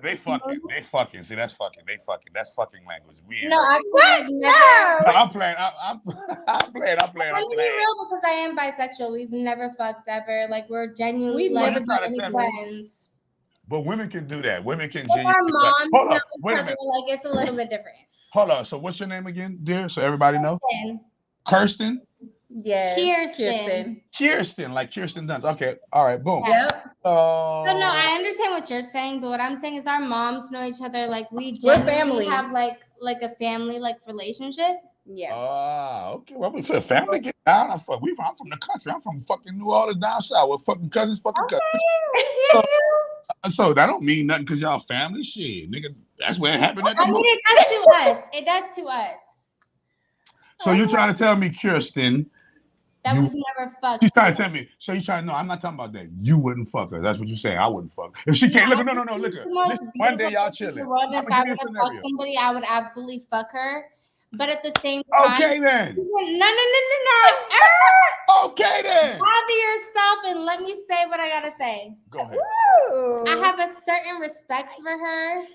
They fucking. See, that's fucking. They fucking. That's fucking language. No, actually, never. No, I'm playing. I'm playing. Let me be real because I am bisexual. We've never fucked ever. Like we're genuinely never like done any friends. But women can do that. Women can. Like our moms Hold know on. Wait each a other. minute. Like it's a little bit different. Hold on. So what's your name again, dear? So everybody knows. Kirsten. Kirsten. Yes. Kirsten, like Kirsten Dunst. Okay. All right. Boom. Yep. But no, I understand what you're saying. But what I'm saying is our moms know each other. Like we We're genuinely family. have like a family like relationship. Yeah. Okay. Well, we said family get down. I'm from the country. I'm from fucking New Orleans down south. With fucking cousins, fucking cousins. Okay. So that don't mean nothing because y'all family shit, nigga. That's where it happened at the I mean, moment. it does to us. It does to us. So you trying to tell me, Kirsten, That you we've never fucked. she's trying to tell me. So you trying to know? I'm not talking about that. You wouldn't fuck her. That's what you're saying. I wouldn't fuck her. If she can't look, no. Look her. The most Listen, one day beautiful y'all person in chilling. the world. I'm If gonna I give you were a to fuck scenario. somebody, I would absolutely fuck her. But at the same time, Okay then. no. Okay then. Bother yourself and let me say what I gotta say. Go ahead. I have a certain respect for her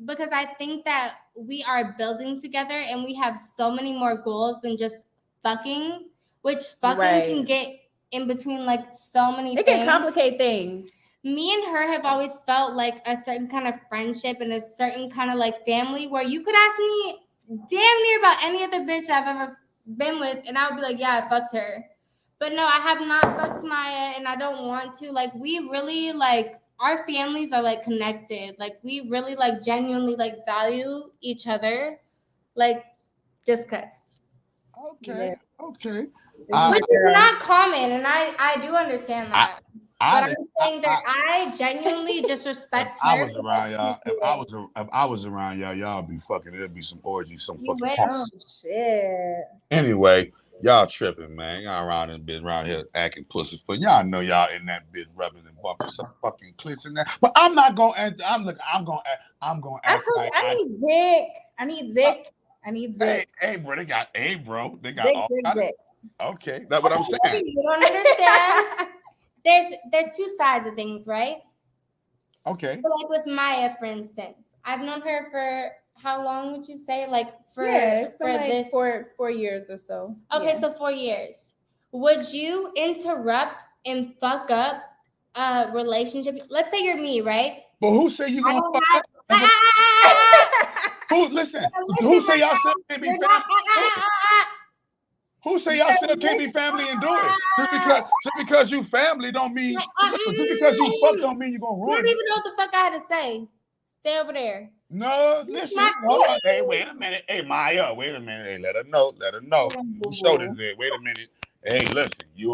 because I think that we are building together and we have so many more goals than just fucking, which fucking can get in between like so many It things. can complicate things. Me and her have always felt like a certain kind of friendship and a certain kind of like family where you could ask me damn near about any other bitch I've ever been with and I would be like, yeah, I fucked her. But no, I have not fucked Maya and I don't want to. Like, we really, like, our families are, like, connected. Like, we really, like, genuinely, like, value each other. Like, just cuz. Okay. Okay. Which is not common, and I do understand that. But I'm saying that I genuinely just respect her. I was around y'all. If I was around y'all, y'all be fucking. There'd be some orgies, some You fucking. wish. Oh shit. Anyway, y'all tripping, man. Y'all around and been around here acting pussy for y'all know y'all in that bitch rubbing and bumping some fucking clits in there. But I'm not gonna. I'm gonna. I'm gonna I act told you like I need Zick. I need Zick. I need Zick. Hey, bro. They got. Hey, bro. They got Zick, all. Zick, Zick. Okay, that's what I'm saying. You don't understand. There's two sides of things, right? Okay. So like with Maya, for instance, I've known her for how long would you say? Like for it's for been like this 4 years or so. Okay, Yeah. so 4 years. Would you interrupt and fuck up a relationship? Let's say you're me, right? But who say you gonna fuck up? Who listen? Who say y'all still can't be family? Who say y'all still can't be family and do it? Just because you family don't mean just because you fuck don't mean you gonna You ruin don't it. even know what the fuck I had to say. Stay over there. No, listen. Hold on. Hey, wait a minute. Hey, Maya, wait a minute. Hey, let her know. Let her know. Show this in. Wait a minute. Hey, listen. You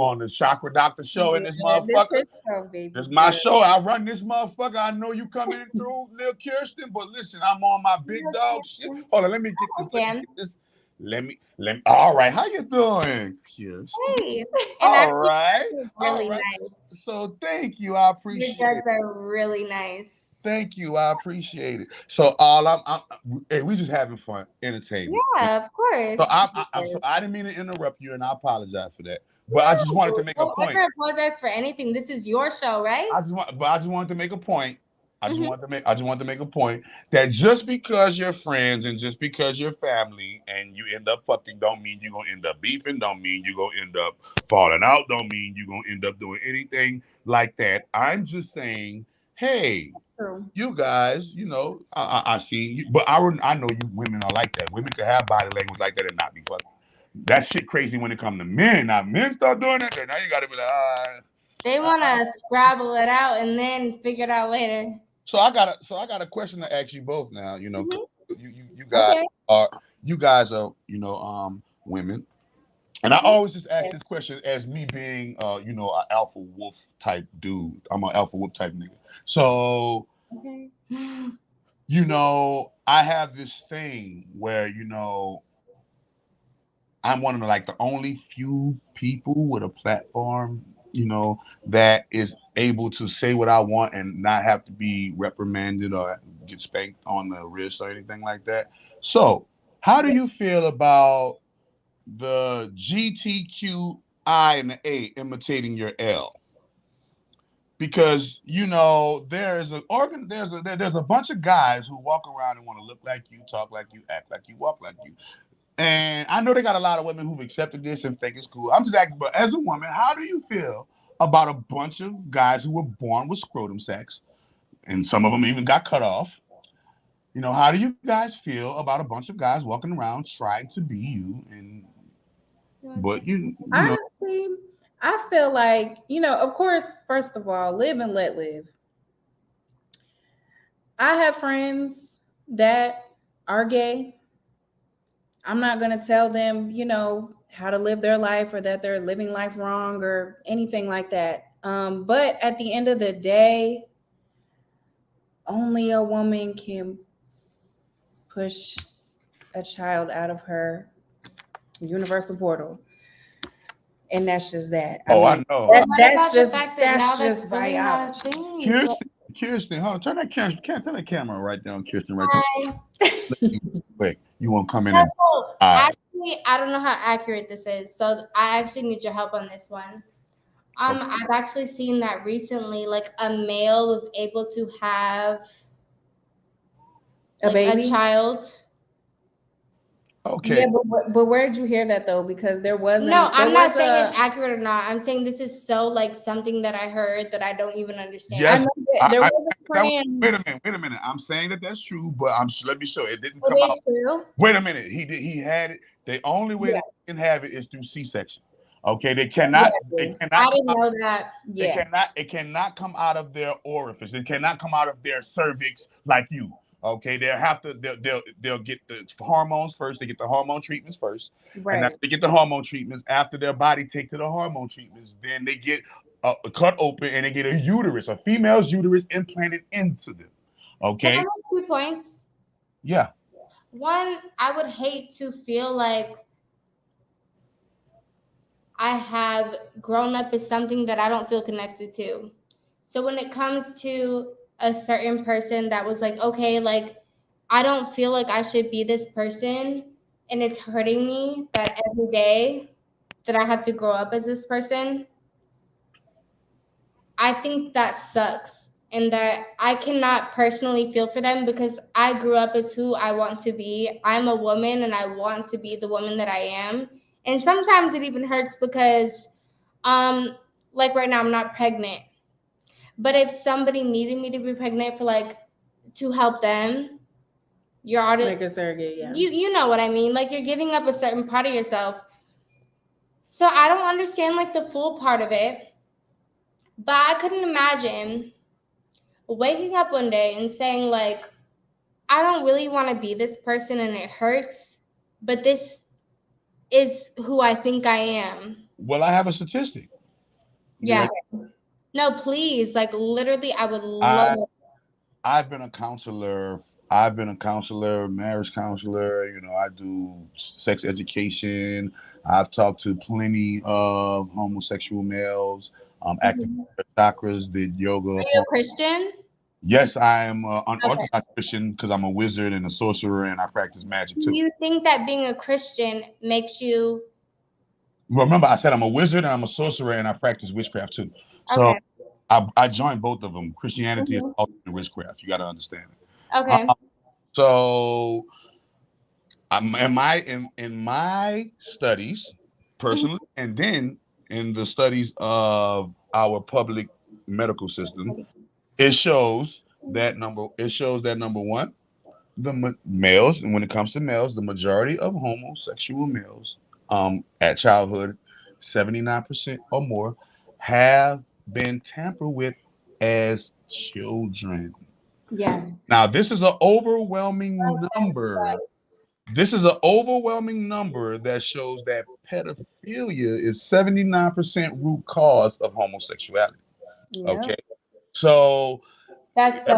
on the Chakra Doctor show in this motherfucker? This show, baby. This is my show. I run this motherfucker. I know you coming in through Lil Kirsten, but listen, I'm on my big dog shit. Hold on, let me get this. Let me. All right, how you doing, Kirsten? Hey. All right. Really All right. nice. So thank you. I appreciate Your it. judges are really nice. Thank you. I appreciate it. So all hey, we just having fun, entertaining. Yeah, of course. So I didn't mean to interrupt you, and I apologize for that. But I just wanted to make a point. Don't ever apologize for anything. This is your show, right? I just wanted to make a point. I just wanted to make a point that just because you're friends and just because you're family and you end up fucking don't mean you're gonna end up beefing, don't mean you're gonna end up falling out, don't mean you're gonna end up doing anything like that. I'm just saying, hey, you guys, you know, I see you, but I know you women are like that. Women can have body language like that and not be fucking. That shit crazy when it comes to men. Now men start doing it, then now you gotta be like, they wanna scrabble it out and then figure it out later. So I got a question to ask you both now. You know, you guys are women, and I always just ask this question as me being an alpha wolf type dude. I'm an alpha wolf type nigga. So I have this thing where I'm one of the only few people with a platform, that is able to say what I want and not have to be reprimanded or get spanked on the wrist or anything like that. So, how do you feel about the GTQI and the A imitating your L? Because there's a bunch of guys who walk around and want to look like you, talk like you, act like you, walk like you. And I know they got a lot of women who've accepted this and think it's cool. I'm just asking, but as a woman, how do you feel about a bunch of guys who were born with scrotum sacs, and some of them even got cut off? How do you guys feel about a bunch of guys walking around trying to be you? But honestly, I feel like, of course, first of all, live and let live. I have friends that are gay. I'm not going to tell them, you know, how to live their life or that they're living life wrong or anything like that. But at the end of the day, only a woman can push a child out of her universal portal. And that's just that. I know. What about the fact that now that's really not a biology. thing? Kirsten, hold on. Turn that camera right down, Kirsten, right there. Quick. You won't come in and actually, I don't know how accurate this is, so I actually need your help on this one. I've actually seen that recently, like a male was able to have a baby, a child. Okay. Yeah, but where did you hear that though? Because there wasn't. No, I'm not saying it's accurate or not. I'm saying this is so like something that I heard that I don't even understand. Yes, there was a friend. Wait a minute. I'm saying that that's true, but let me show it didn't It come is out. true. Wait a minute. He had it. The only way they can have it is through C-section. Okay, they cannot. They cannot. I didn't know that. Yeah, it cannot come out of their orifice. It cannot come out of their cervix like you. Okay, they'll get the hormones first. They get the hormone treatments first, right. And after they get the hormone treatments, after their body take to the hormone treatments, then they get cut open and they get a uterus, a female's uterus implanted into them. Okay. Can I make 2 points? Yeah. One, I would hate to feel like I have grown up as something that I don't feel connected to. So when it comes to a certain person that was like, okay, like I don't feel like I should be this person, and it's hurting me that every day that I have to grow up as this person, I think that sucks, and that I cannot personally feel for them because I grew up as who I want to be. I'm a woman and I want to be the woman that I am. And sometimes it even hurts because like right now I'm not pregnant. But if somebody needed me to be pregnant for like to help them, you're already like a surrogate, yeah. You know what I mean? Like you're giving up a certain part of yourself. So I don't understand like the full part of it. But I couldn't imagine waking up one day and saying like, I don't really want to be this person and it hurts, but this is who I think I am. Well, I have a statistic. Yeah. No, please. Like literally, I would love it. I've been a counselor. Marriage counselor. You know, I do sex education. I've talked to plenty of homosexual males. Active chakras, did yoga. Are you a Christian? Yes, I am an unorthodox Christian because I'm a wizard and a sorcerer and I practice magic too. Do you think that being a Christian makes you? Remember, I said I'm a wizard and I'm a sorcerer and I practice witchcraft too. So Okay. I joined both of them. Christianity is also witchcraft. You got to understand it. Okay. So in my studies personally, and then in the studies of our public medical system, it shows that number one, the males, and when it comes to males, the majority of homosexual males at childhood, 79% or more, have been tampered with as children. Yeah. Now, this is an overwhelming number. This is an overwhelming number that shows that pedophilia is 79% root cause of homosexuality. Yeah. Okay. So that's so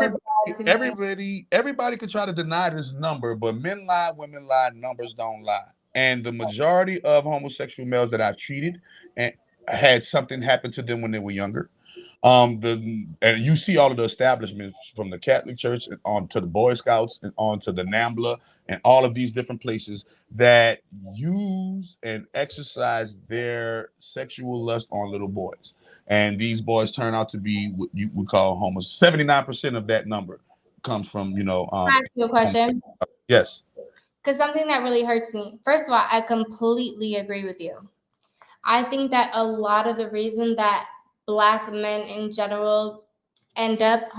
everybody could try to deny this number, but men lie, women lie, numbers don't lie. And the majority of homosexual males that I've treated and had something happen to them when they were younger. And you see all of the establishments from the Catholic Church and on to the Boy Scouts and on to the NAMBLA and all of these different places that use and exercise their sexual lust on little boys. And these boys turn out to be what you would call homos. 79% of that number comes from, Can I ask you a question? Yes. Because something that really hurts me. First of all, I completely agree with you. I think that a lot of the reason that Black men in general end up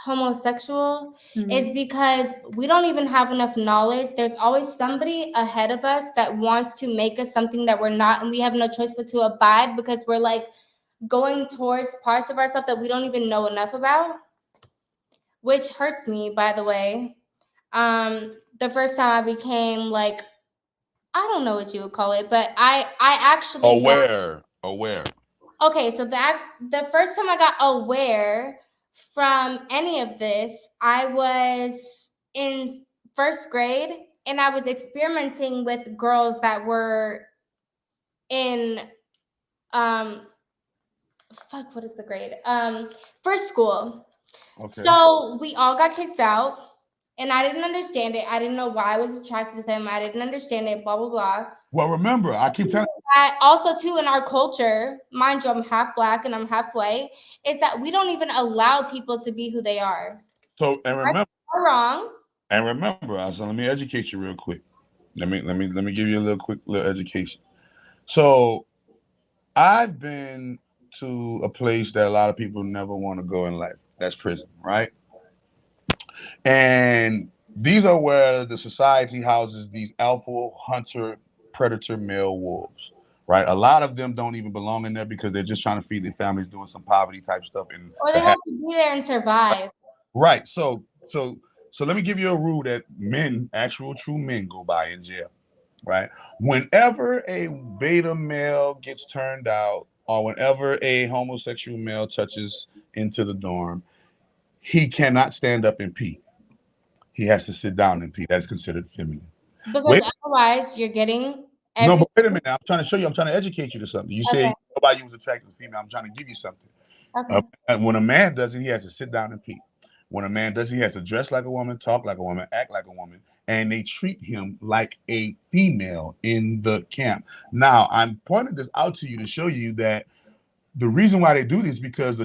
homosexual is because we don't even have enough knowledge. There's always somebody ahead of us that wants to make us something that we're not, and we have no choice but to abide because we're like going towards parts of ourselves that we don't even know enough about, which hurts me, by the way. The first time I became like, I don't know what you would call it, but I actually aware. Okay, so the first time I got aware from any of this, I was in first grade and I was experimenting with girls that were in what is the grade? First school. Okay. So we all got kicked out and I didn't understand it. I didn't know why I was attracted to them. I didn't understand it, blah blah blah. Well, remember, I keep telling that also too in our culture, mind you, I'm half black and I'm half white, is that we don't even allow people to be who they are. so and remember right or wrong. And remember, so let me educate you real quick. Let me give you a little education. So I've been to a place that a lot of people never want to go in life. That's prison, right? And these are where the society houses these alpha hunter predator male wolves, right? A lot of them don't even belong in there because they're just trying to feed their families, doing some poverty type stuff, or they have to be there and survive. Right. So let me give you a rule that men, actual true men, go by in jail. Right. Whenever a beta male gets turned out, or whenever a homosexual male touches into the dorm, he cannot stand up and pee. He has to sit down and pee. That's considered feminine. Because otherwise, you're getting. No, but wait a minute. I'm trying to show you. I'm trying to educate you to something. You say nobody was attracted to female. I'm trying to give you something. Okay. When a man does it, he has to sit down and pee. When a man does it, he has to dress like a woman, talk like a woman, act like a woman, and they treat him like a female in the camp. Now, I'm pointing this out to you to show you that the reason why they do this is because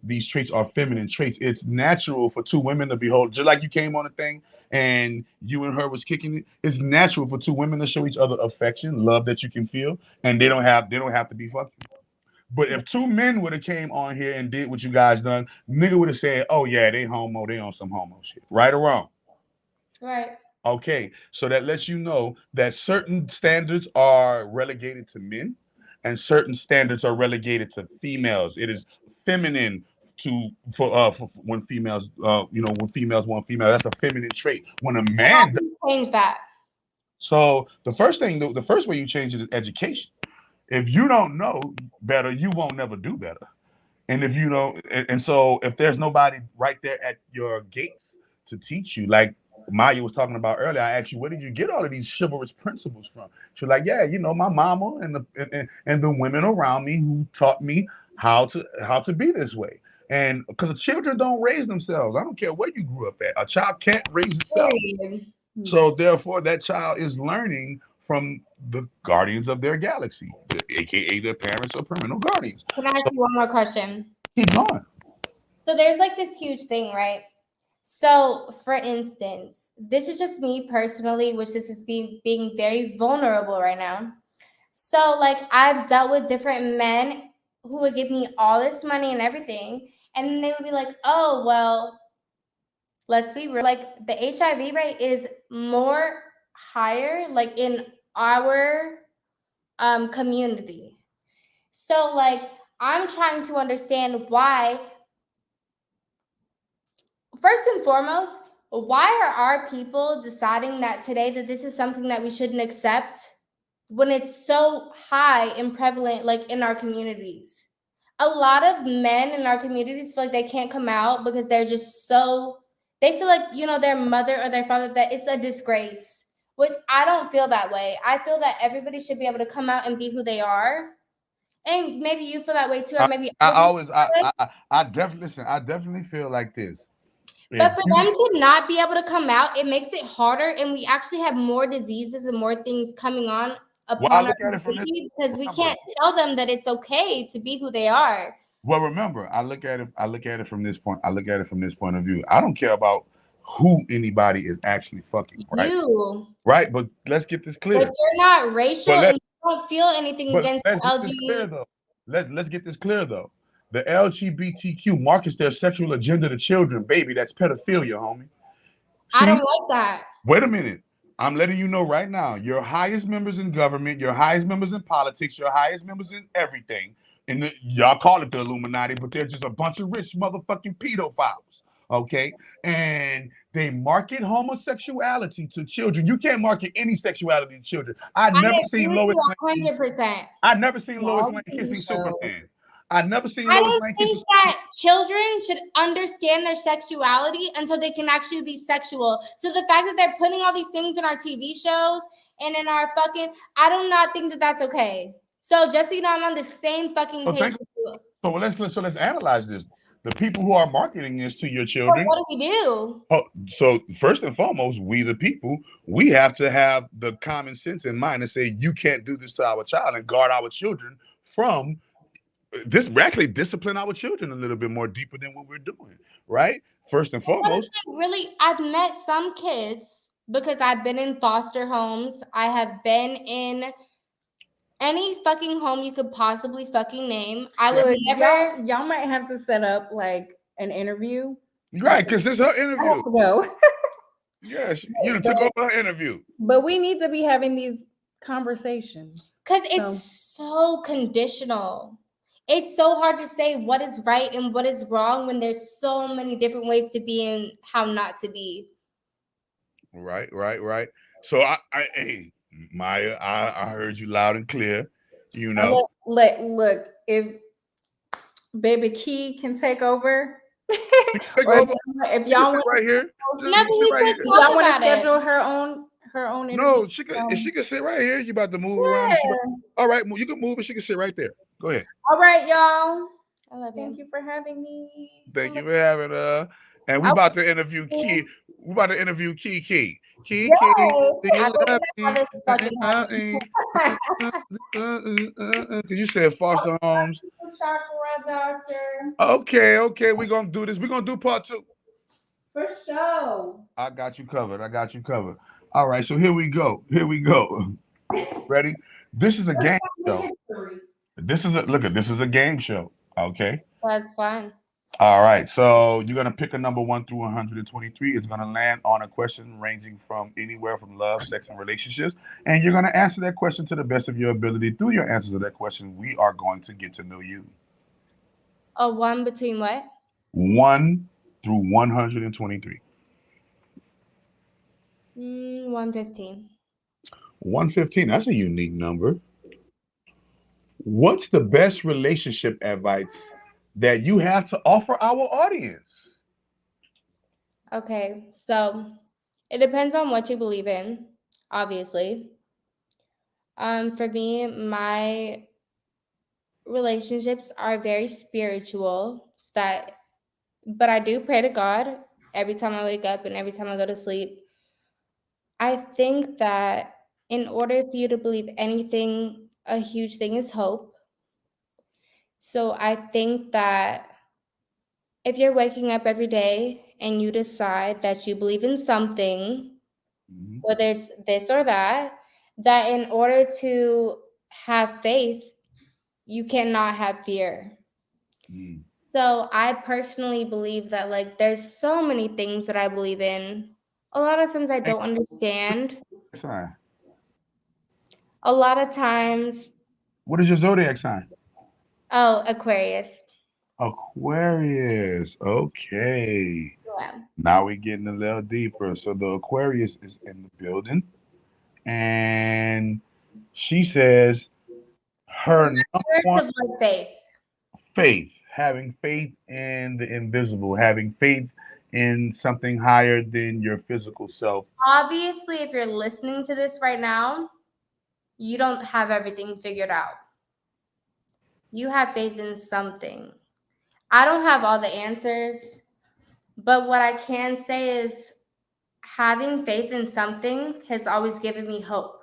these traits are feminine traits. It's natural for two women to behold, just like you came on a thing and you and her was kicking it. It's natural for two women to show each other affection, love that you can feel, and they don't have to be fucking. But if two men would have came on here and did what you guys done, nigga would have said, "Oh yeah, they homo, they on some homo shit." Right or wrong? Right. Okay, so that lets you know that certain standards are relegated to men, and certain standards are relegated to females. It is feminine for when females, when females want female, that's a feminine trait. When a man change that. So the first way you change it is education. If you don't know better, you won't never do better. And if you don't, and so if there's nobody right there at your gates to teach you, like Maya was talking about earlier, I asked you, where did you get all of these chivalrous principles from? She's like, yeah, my mama and the women around me who taught me how to be this way. And because children don't raise themselves, I don't care where you grew up at, a child can't raise itself. So therefore, that child is learning from the guardians of their galaxy, aka their parents or parental guardians. Can I ask you one more question? Keep going. So there's like this huge thing, right? So for instance, this is just me personally, which this is being very vulnerable right now. So like I've dealt with different men who would give me all this money and everything, and then they would be like, oh, well, let's be real, like the HIV rate is more higher like in our community. So like I'm trying to understand why. First and foremost, why are our people deciding that today that this is something that we shouldn't accept when it's so high and prevalent like in our communities? A lot of men in our communities feel like they can't come out because they're just they feel like, their mother or their father, that it's a disgrace, which I don't feel that way. I feel that everybody should be able to come out and be who they are. And maybe you feel that way too, or maybe I definitely feel like this. But for them to not be able to come out, it makes it harder, and we actually have more diseases and more things coming on upon our community because we can't tell them that it's okay to be who they are. Well, remember, I look at it from this point. I look at it from this point of view. I don't care about who anybody is actually fucking, right? Right, but let's get this clear. But you're not racial and you don't feel anything against LGBT. Let's get this clear though. The LGBTQ markets their sexual agenda to children. Baby, that's pedophilia, homie. I don't like that. Wait a minute. I'm letting you know right now, your highest members in government, your highest members in politics, your highest members in everything, and y'all call it the Illuminati, but they're just a bunch of rich motherfucking pedophiles. Okay, and they market homosexuality to children. You can't market any sexuality to children. I I never agree seen with Lois you Lane. 100%. I never seen Lois All Lane TV kissing shows. Superman. I never seen I Lois don't Lane kissing. think that children should understand their sexuality until they can actually be sexual. So the fact that they're putting all these things in our TV shows and in our fucking, I do not think that that's okay. So just so you know, I'm on the same fucking So page thank. with you. So let's analyze this. The people who are marketing this to your But children. what do we do? Oh, so first and foremost, we the people, we have to have the common sense in mind and say you can't do this to our child and guard our children from this. Actually, discipline our children a little bit more deeper than what we're doing, right? First and What is foremost, it really? I've met some kids because I've been in foster homes. I have been in any fucking home you could possibly fucking name. I was Look, never. y'all might have to set up like an interview. right? Because this is her I interview. have to go. Yes, you done took over her interview. But we need to be having these conversations. Because it's so conditional. It's so hard to say what is right and what is wrong when there's so many different ways to be and how not to be. Right. So hey, Maya, I heard you loud and clear. You know, Look, if Baby Key can take over, take or over. if She y'all can sit want, right here. No, Just but sit we right should here. talk y'all want to about it. schedule her own interview. No, she could. She can sit right here. You about to move around? Yeah. All right, you can move, and she can sit right there. Go ahead. All right, y'all. I love Thank you. you for having me. Thank you for having her. And we about to interview Key. We about to interview Key. Key. Yay! Do you I don't love know how this is fucking happening. Because you said foster homes. Chakra doctor. Okay. We're gonna do this. We're gonna do part 2. For sure. I got you covered. All right, so here we go. Ready? This is a game show. This is a game show. Okay. That's fine. All right. So you're gonna pick a number 1 through 123. It's gonna land on a question ranging from anywhere from love, sex, and relationships, and you're gonna answer that question to the best of your ability. Through your answers to that question, we are going to get to know you. A one between what? 1 through 123. 115. 115. That's a unique number. What's the best relationship advice that you have to offer our audience? Okay, so it depends on what you believe in, obviously. For me, my relationships are very spiritual, but I do pray to God every time I wake up and every time I go to sleep. I think that in order for you to believe anything, a huge thing is hope. So I think that if you're waking up every day and you decide that you believe in something, whether it's this or that in order to have faith, you cannot have fear. So I personally believe that like there's so many things that I believe in. A lot of times I don't understand. Sign. A lot of times, What is your zodiac sign? oh, Aquarius. Aquarius. Okay. Yeah. Now we're getting a little deeper. So the Aquarius is in the building, and she says her number First one of all, faith. faith, having faith in the invisible, having faith in something higher than your physical self. Obviously, if you're listening to this right now, you don't have everything figured out. You have faith in something. I don't have all the answers, but what I can say is having faith in something has always given me hope.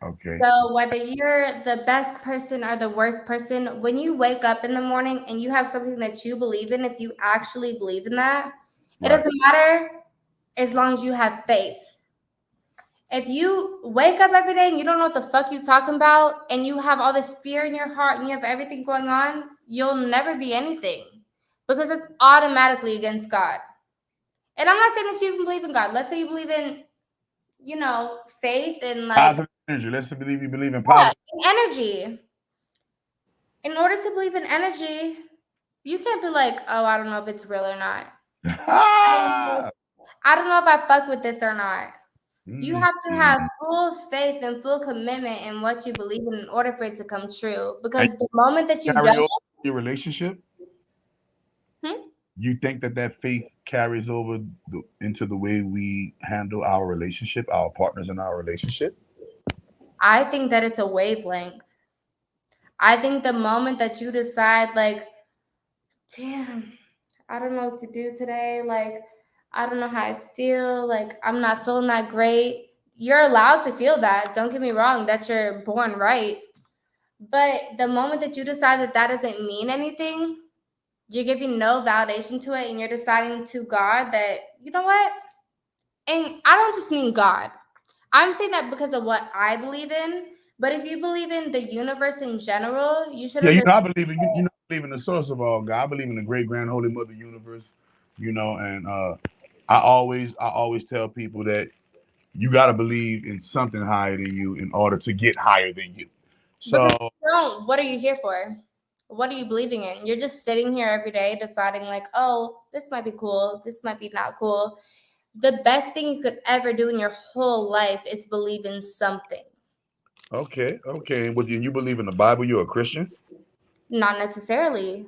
Okay. So whether you're the best person or the worst person, when you wake up in the morning and you have something that you believe in, if you actually believe in that, it doesn't matter as long as you have faith. If you wake up every day and you don't know what the fuck you're talking about and you have all this fear in your heart and you have everything going on, you'll never be anything because it's automatically against God. And I'm not saying that you even believe in God. Let's say you believe in, faith and like positive energy. Let's believe you believe in positive energy. In order to believe in energy, you can't be like, oh, I don't know if it's real or not. Ah! I don't know if I fuck with this or not. You have to have Mm. full faith and full commitment in what you believe in order for it to come true. And Because the moment that you carry don't, over your relationship. Hmm? You think that faith carries over into the way we handle our relationship, our partners in our relationship? I think that it's a wavelength. I think the moment that you decide, like, damn, I don't know what to do today. Like, I don't know how I feel. Like, I'm not feeling that great. You're allowed to feel that. Don't get me wrong. That's your born right. But the moment that you decide that that doesn't mean anything, you're giving no validation to it, and you're deciding to God that, you know what? And I don't just mean God. I'm saying that because of what I believe in. But if you believe in the universe in general, you should Yeah, understand. I believe in I believe in the source of all God. I believe in the great grand holy mother universe. And I always tell people that you got to believe in something higher than you in order to get higher than you. Because So you don't, what are you here for? What are you believing in? You're just sitting here every day deciding, like, oh, this might be cool. This might be not cool. The best thing you could ever do in your whole life is believe in something. okay. Well, you believe in the Bible? You're a Christian. Not necessarily.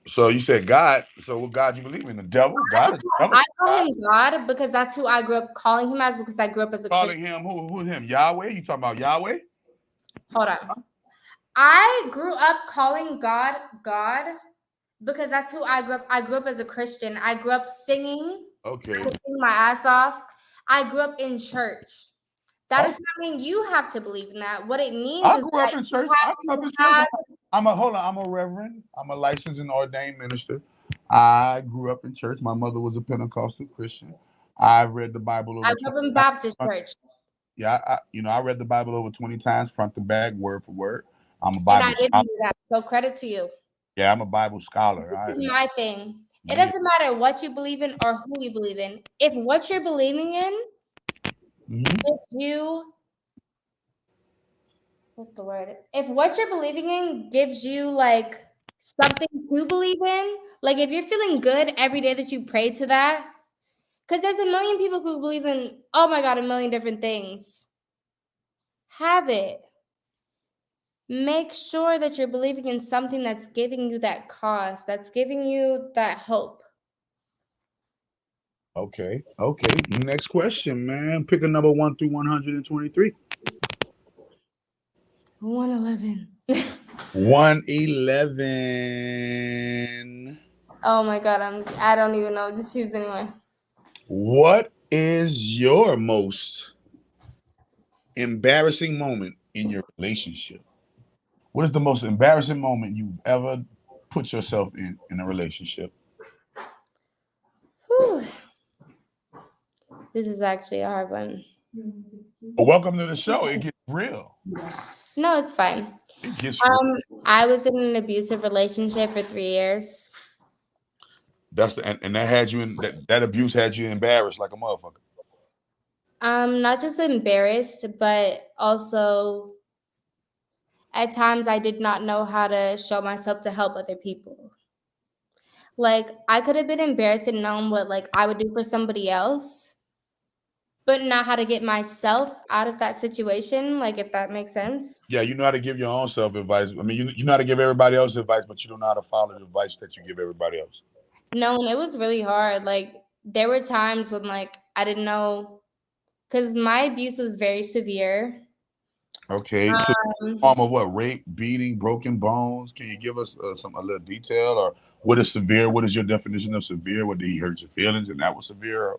So you said God. So what God you believe in? The devil? God is the devil? I call him God because that's who I grew up calling him as, because I grew up as a Calling Christian. him who? Who's him? Yahweh? You talking about Yahweh? Hold on. I grew up calling God God because that's who I grew up. I grew up as a Christian. I grew up singing. Okay. I could sing my ass off. I grew up in church. That Oh, does not mean you have to believe in that. What it means I is grew up that in you church. I have grew up to in church. have. I'm a reverend. I'm a licensed and ordained minister. I grew up in church. My mother was a Pentecostal Christian. I read the Bible I over grew 20 up in times. Baptist church, Yeah, I read the Bible over 20 times, front to back, word for word. I'm a and I Bible didn't scholar. do that. So credit to you. Yeah, I'm a Bible scholar. This is my thing. It Yeah. doesn't matter what you believe in or who you believe in. If what you're believing in Mhm. gives you, what's the word? If what you're believing in gives you like something to believe in, like if you're feeling good every day that you pray to that, because there's a million people who believe in, oh my God, a million different things. Have it. Make sure that you're believing in something that's giving you that cause, that's giving you that hope. Okay. Next question, man. Pick a number 1 through 123. 111. 111. Oh my God, I don't even know what to choose anyway. What is your most embarrassing moment in your relationship? What is the most embarrassing moment you've ever put yourself in a relationship? Whew. This is actually a hard one. Well, welcome to the show. It gets real. No, it's fine. It gets real. I was in an abusive relationship for 3 years. And that had you in that abuse had you embarrassed like a motherfucker. Not just embarrassed, but also at times I did not know how to show myself to help other people. Like I could have been embarrassed and known what like I would do for somebody else, but not how to get myself out of that situation, like if that makes sense. Yeah, you know how to give your own self advice. I mean, you know how to give everybody else advice, but you don't know how to follow the advice that you give everybody else. No, and it was really hard. Like there were times when like I didn't know, because my abuse was very severe. Okay, so Um, form of what? Rape, beating, broken bones. Can you give us a little detail, or what is severe? What is your definition of severe? What did he hurt your feelings, and that was severe?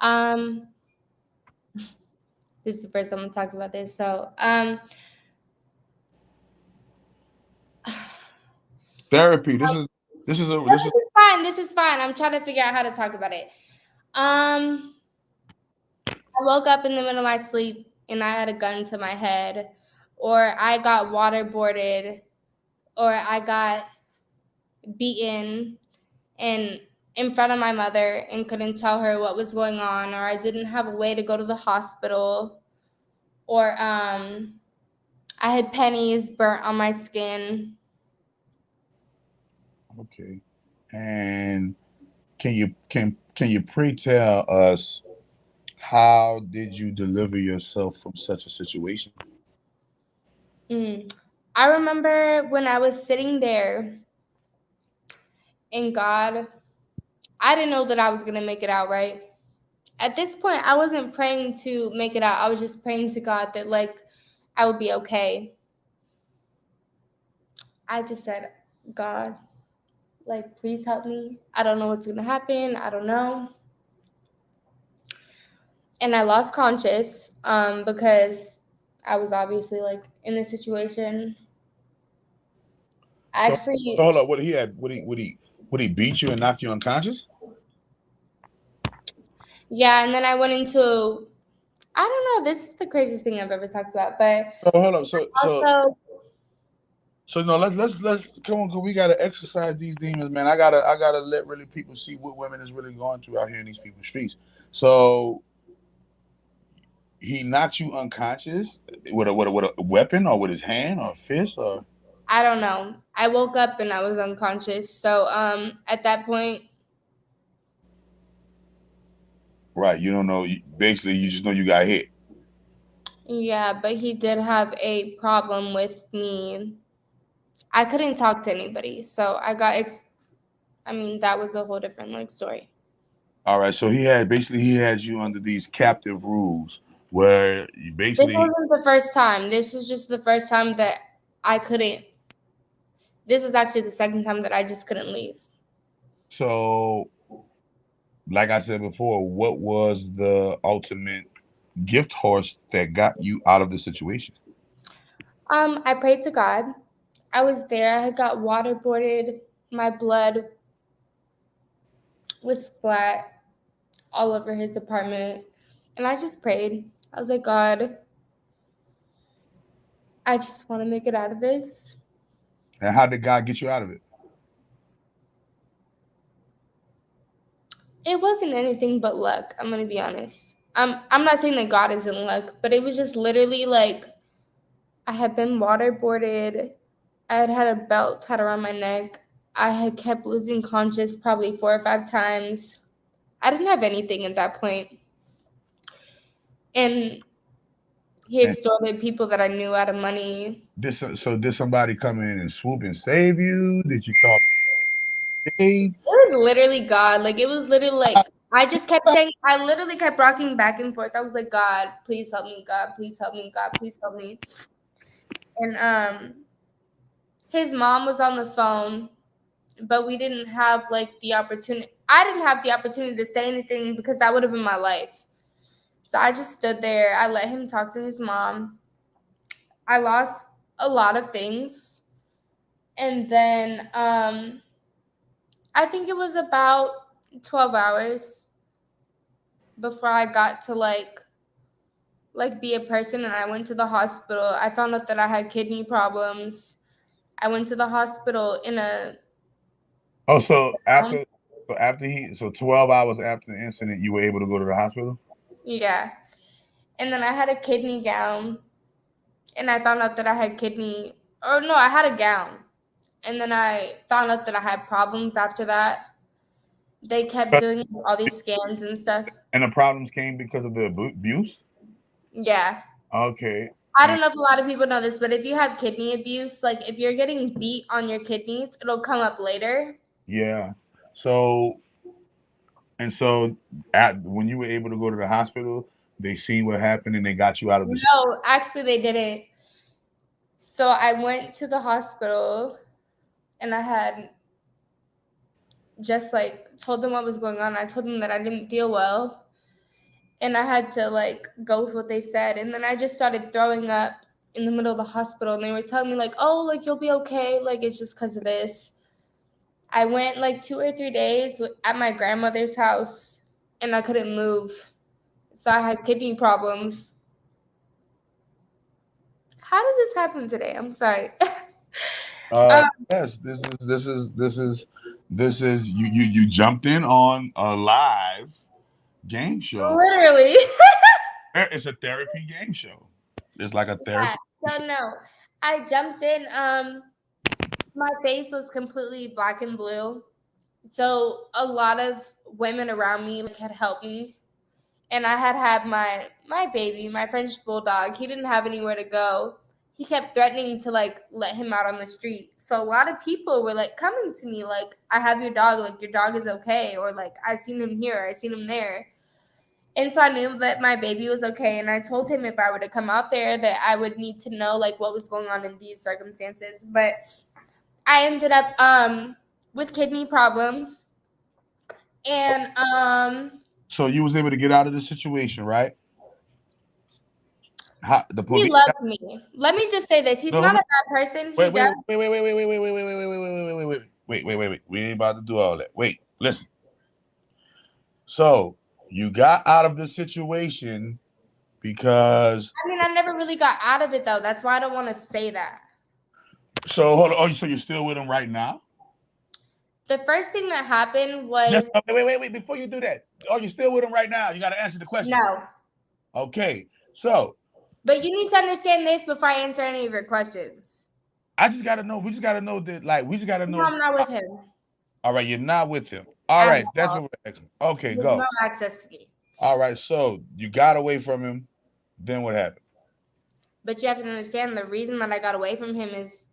um, this is the first time I'm talking about this. So, Therapy. This is a no, this is this is fine. This is fine. I'm trying to figure out how to talk about it. I woke up in the middle of my sleep and I had a gun to my head, or I got waterboarded, or I got beaten and in front of my mother and couldn't tell her what was going on, or I didn't have a way to go to the hospital, or I had pennies burnt on my skin. okay. And can you pre-tell us how did you deliver yourself from such a situation? I remember when I was sitting there in God, I didn't know that I was going to make it out, right? At this point, I wasn't praying to make it out. I was just praying to God that, like, I would be okay. I just said, God, like, please help me. I don't know what's going to happen. I don't know. And I lost conscious because I was obviously, like, in a situation. So, Actually, hold up. What he had? Would he beat you and knock you unconscious? yeah. And then I went into, I don't know, this is the craziest thing I've ever talked about. But So hold up. also, So no. Let's come on. 'Cause we gotta exercise these demons, man. I gotta let really people see what women is really going through out here in these people's streets. So he knocked you unconscious with a weapon or with his hand or fist or. I don't know. I woke up and I was unconscious. So at that point, Right. You don't know. Basically, you just know you got hit. yeah, but he did have a problem with me. I couldn't talk to anybody. So I got I mean, that was a whole different like story. All right. So he had you under these captive rules where you This basically. wasn't the first time. This is just the first time that I couldn't. This is actually the second time that I just couldn't leave. So, like I said before, what was the ultimate gift horse that got you out of the situation? I prayed to God. I was there. I got waterboarded. My blood was splat all over his apartment. And I just prayed. I was like, God, I just want to make it out of this. And how did God get you out of it? It wasn't anything but luck. I'm going to be honest. I'm not saying that God is in luck, but it was just literally like I had been waterboarded. I had a belt tied around my neck. I had kept losing conscious probably 4 or 5 times. I didn't have anything at that point. And he And extorted people that I knew out of money. did somebody come in and swoop and save you? Did you call aid? It was literally God. Like, it was literally like, I just kept saying, I literally kept rocking back and forth. I was like, God, please help me. God, please help me. God, please help me. And his mom was on the phone, but we didn't have like the opportunity. I didn't have the opportunity to say anything because that would have been my life. So I just stood there. I let him talk to his mom. I lost a lot of things. And then I think it was about 12 hours before I got to like be a person, and I went to the hospital. I found out that I had kidney problems. I went to the hospital in a Oh, so 12 hours after the incident, you were able to go to the hospital? yeah. And then I had a kidney gown, and I found out that I had I had a gown. And then I found out that I had problems after that. They kept doing all these scans and stuff. And the problems came because of the abuse? Yeah. Okay. I don't know if a lot of people know this, but if you have kidney abuse, like if you're getting beat on your kidneys, it'll come up later. Yeah. So when you were able to go to the hospital, they seen what happened and they got you out of the. No, actually they didn't. So I went to the hospital and I had just like told them what was going on. I told them that I didn't feel well. And I had to like go with what they said. And then I just started throwing up in the middle of the hospital. And they were telling me like, oh, like you'll be okay. Like it's just because of this. I went like 2 or 3 days at my grandmother's house and I couldn't move. So I had kidney problems. How did this happen today? I'm sorry. Yes, this is you jumped in on a live game show. Literally. It's a therapy game show. It's like a therapy. Yeah, so no. I jumped in. My face was completely black and blue. So a lot of women around me like had helped me, and I had my baby, my French bulldog. He didn't have anywhere to go. He kept threatening to like let him out on the street. So a lot of people were like coming to me like, I have your dog, like your dog is okay, or like I seen him here, I seen him there. And so I knew that my baby was okay, and I told him if I were to come out there that I would need to know like what was going on in these circumstances. But I ended up with kidney problems, and So you was able to get out of the situation, right? The he police. loves me. Let me just say this: he's No, not no. a bad person. Wait. We ain't about to do all that. Wait, listen. So you got out of the situation because. I mean, I never really got out of it though. That's why I don't want to say that. So hold on. Oh, so you're still with him right now? The first thing that happened was Yes. Wait. Before you do that, are you still with him right now? You got to answer the question. no. Okay. So. But you need to understand this before I answer any of your questions. I just got to know. We just got to know that. Like, we just got to know. No, I'm not with him. All right, you're not with him. All right, that's what we're asking. Okay, There's go. no access to me. All right, so you got away from him. Then what happened? But you have to understand the reason that I got away from him is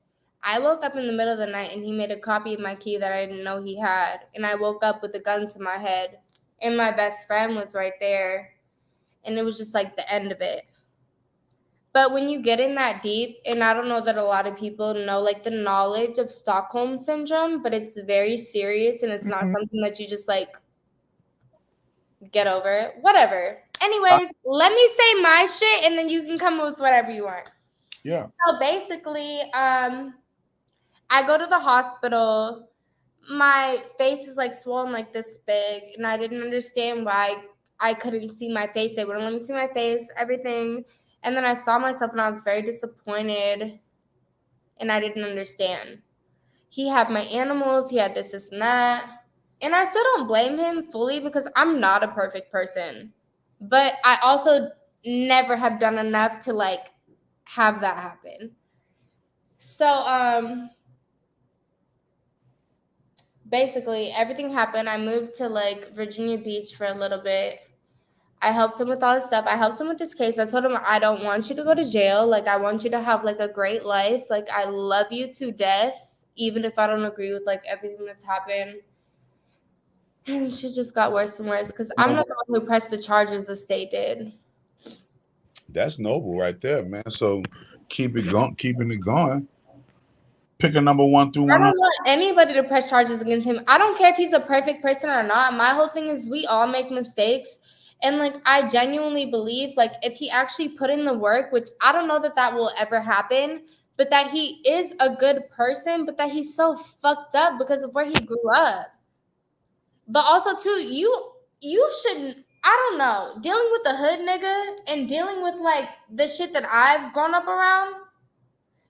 I woke up in the middle of the night and he made a copy of my key that I didn't know he had. And I woke up with a gun to my head. And my best friend was right there. And it was just like the end of it. But when you get in that deep, and I don't know that a lot of people know like the knowledge of Stockholm syndrome, but it's very serious and it's not something that you just like get over it. Whatever. Anyways, let me say my shit and then you can come up with whatever you want. Yeah. So basically, I go to the hospital. My face is like swollen like this big, and I didn't understand why I couldn't see my face. They wouldn't let me see my face, everything. And then I saw myself and I was very disappointed and I didn't understand. He had my animals, he had this and that. And I still don't blame him fully because I'm not a perfect person. But I also never have done enough to like have that happen. So basically everything happened. I moved to like Virginia Beach for a little bit. I helped him with all this stuff. I helped him with this case. I told him, I don't want you to go to jail. Like, I want you to have, like, a great life. Like, I love you to death, even if I don't agree with, like, everything that's happened. And shit just got worse and worse because I'm not the one who pressed the charges. The state did. That's noble right there, man. So keeping it going. Pick a number 1 through 100. I don't want anybody to press charges against him. I don't care if he's a perfect person or not. My whole thing is we all make mistakes. And, like, I genuinely believe, like, if he actually put in the work, which I don't know that that will ever happen, but that he is a good person, but that he's so fucked up because of where he grew up. But also, too, you shouldn't, I don't know, dealing with the hood nigga and dealing with, like, the shit that I've grown up around,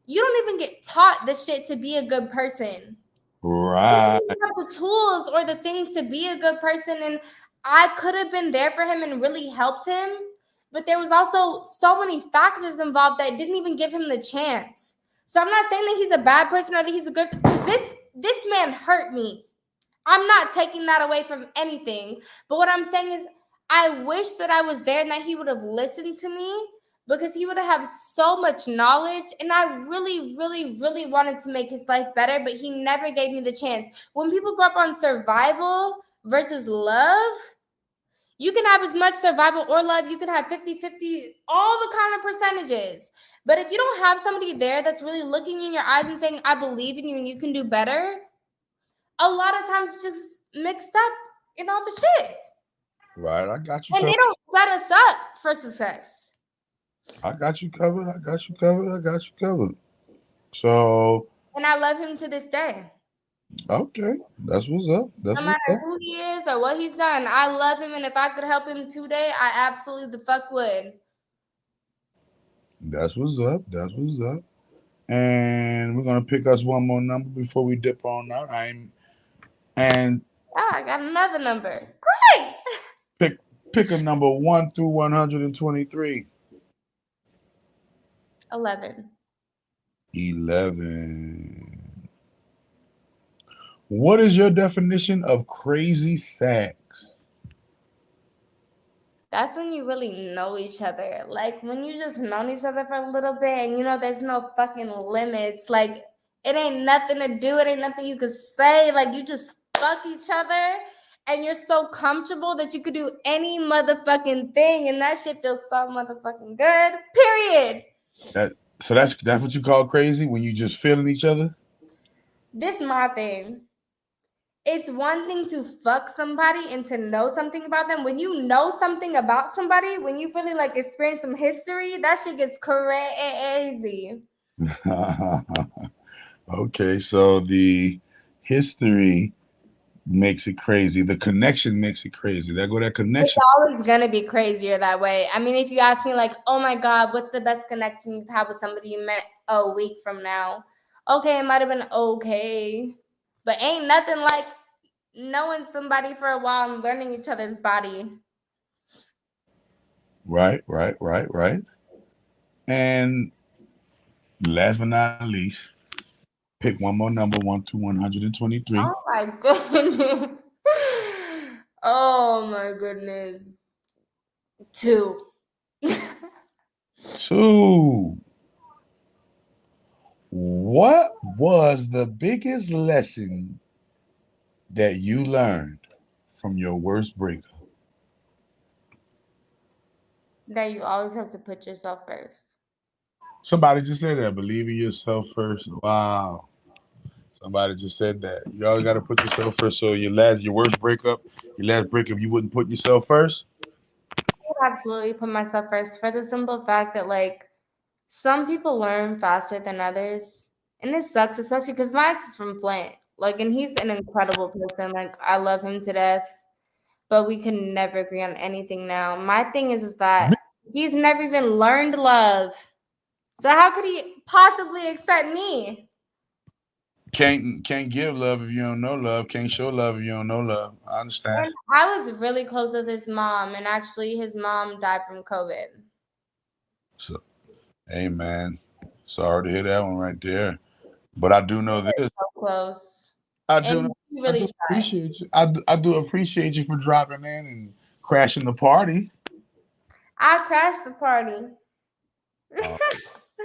you don't even get taught the shit to be a good person. Right. You don't have the tools or the things to be a good person, and I could have been there for him and really helped him, but there was also so many factors involved that didn't even give him the chance. So I'm not saying that he's a bad person or that he's a good. This man hurt me. I'm not taking that away from anything. But what I'm saying is I wish that I was there and that he would have listened to me because he would have so much knowledge. And I really, really, really wanted to make his life better, but he never gave me the chance. When people grow up on survival versus love, you can have as much survival or love. You can have 50-50, all the kind of percentages. But if you don't have somebody there that's really looking in your eyes and saying, I believe in you and you can do better, a lot of times it's just mixed up in all the shit. Right, I got you and covered. They don't set us up for success. I got you covered. So. And I love him to this day. Okay, that's what's up. No matter who he is or what he's done, I love him. And if I could help him today, I absolutely the fuck would. That's what's up. And we're gonna pick us one more number before we dip on out. I got another number. Great. Pick a number 1 through 123. 11. What is your definition of crazy sex? That's when you really know each other. Like when you just known each other for a little bit and you know there's no fucking limits. Like it ain't nothing to do. It ain't nothing you could say. Like you just fuck each other and you're so comfortable that you could do any motherfucking thing and that shit feels so motherfucking good. Period. So that's what you call crazy when you just feeling each other? This is my thing. It's one thing to fuck somebody and to know something about them. When you know something about somebody, when you really like experience some history, that shit gets crazy. Okay, so the history makes it crazy. The connection makes it crazy. There go that It's connection. always gonna be crazier that way. I mean, if you ask me, like, oh my god, what's the best connection you've had with somebody you met a week from now? Okay, it might have been okay, but ain't nothing like knowing somebody for a while and learning each other's body. Right. And last but not least, pick one more number, 1 to 123. Oh my goodness. Oh my goodness. 2. 2. What was the biggest lesson that you learned from your worst breakup? That you always have to put yourself first. Somebody just said that. Believe in yourself first. Wow. Somebody just said that. You always got to put yourself first. So your worst breakup, you wouldn't put yourself first? I would absolutely put myself first for the simple fact that, like, some people learn faster than others. And this sucks, especially because my ex is from Flint. Like, and he's an incredible person. Like, I love him to death. But we can never agree on anything now. My thing is that he's never even learned love. So how could he possibly accept me? Can't give love if you don't know love. Can't show love if you don't know love. I understand. And I was really close with his mom, and actually his mom died from COVID. So, hey man, sorry to hear that one right there. But I do know this. So close. I And do. he I really do tried. appreciate you. I do appreciate you for dropping in and crashing the party I crashed the party.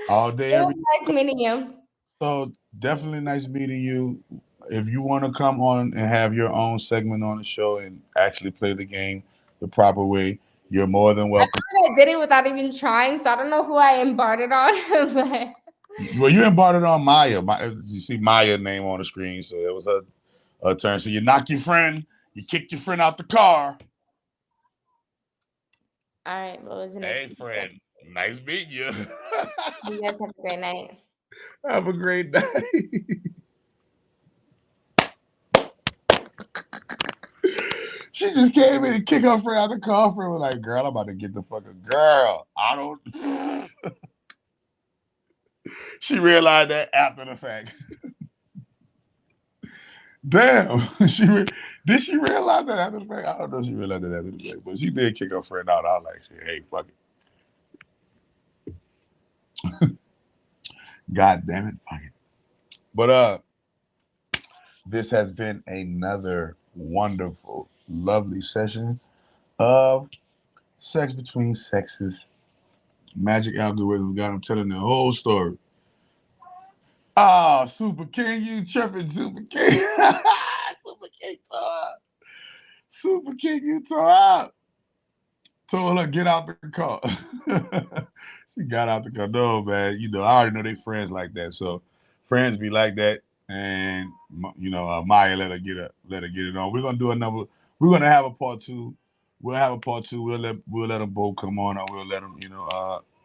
all day. It was nice meeting you. So definitely nice meeting you. If you want to come on and have your own segment on the show and actually play the game the proper way, you're more than welcome. I did it without even trying, so I don't know who I embarked on. But Well, you embarked on Maya. You see Maya's name on the screen, so it was her turn. So you knock your friend, you kicked your friend out the car. all right, what was the Hey, next? friend, nice meeting you. You guys have a great night. Have a great day. She just came in and kicked her friend out the car. Friend was like, "Girl, I'm about to get the fucking girl. I don't." She realized that after the fact. Damn, did she realize that after the fact? I don't know if she realized that after the fact, but she did kick her friend out. I was like, "Hey, fuck it, god damn it, fuck it." But this has been another wonderful, lovely session of Sex Between Sexes. Magic algorithm got him telling the whole story. Ah, Super King, you tripping, Super King. Super King tore up. Super King, you tore up. Told her, get out the car. She got out the car. No, man, I already know they friends like that. So friends be like that. And, Maya let her get it on. We're gonna have a part 2. We'll have a part 2. We'll let them both come on, or we'll let them,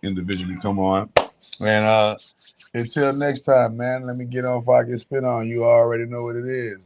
individually come on. And until next time, man, let me get on before I get spit on. You already know what it is.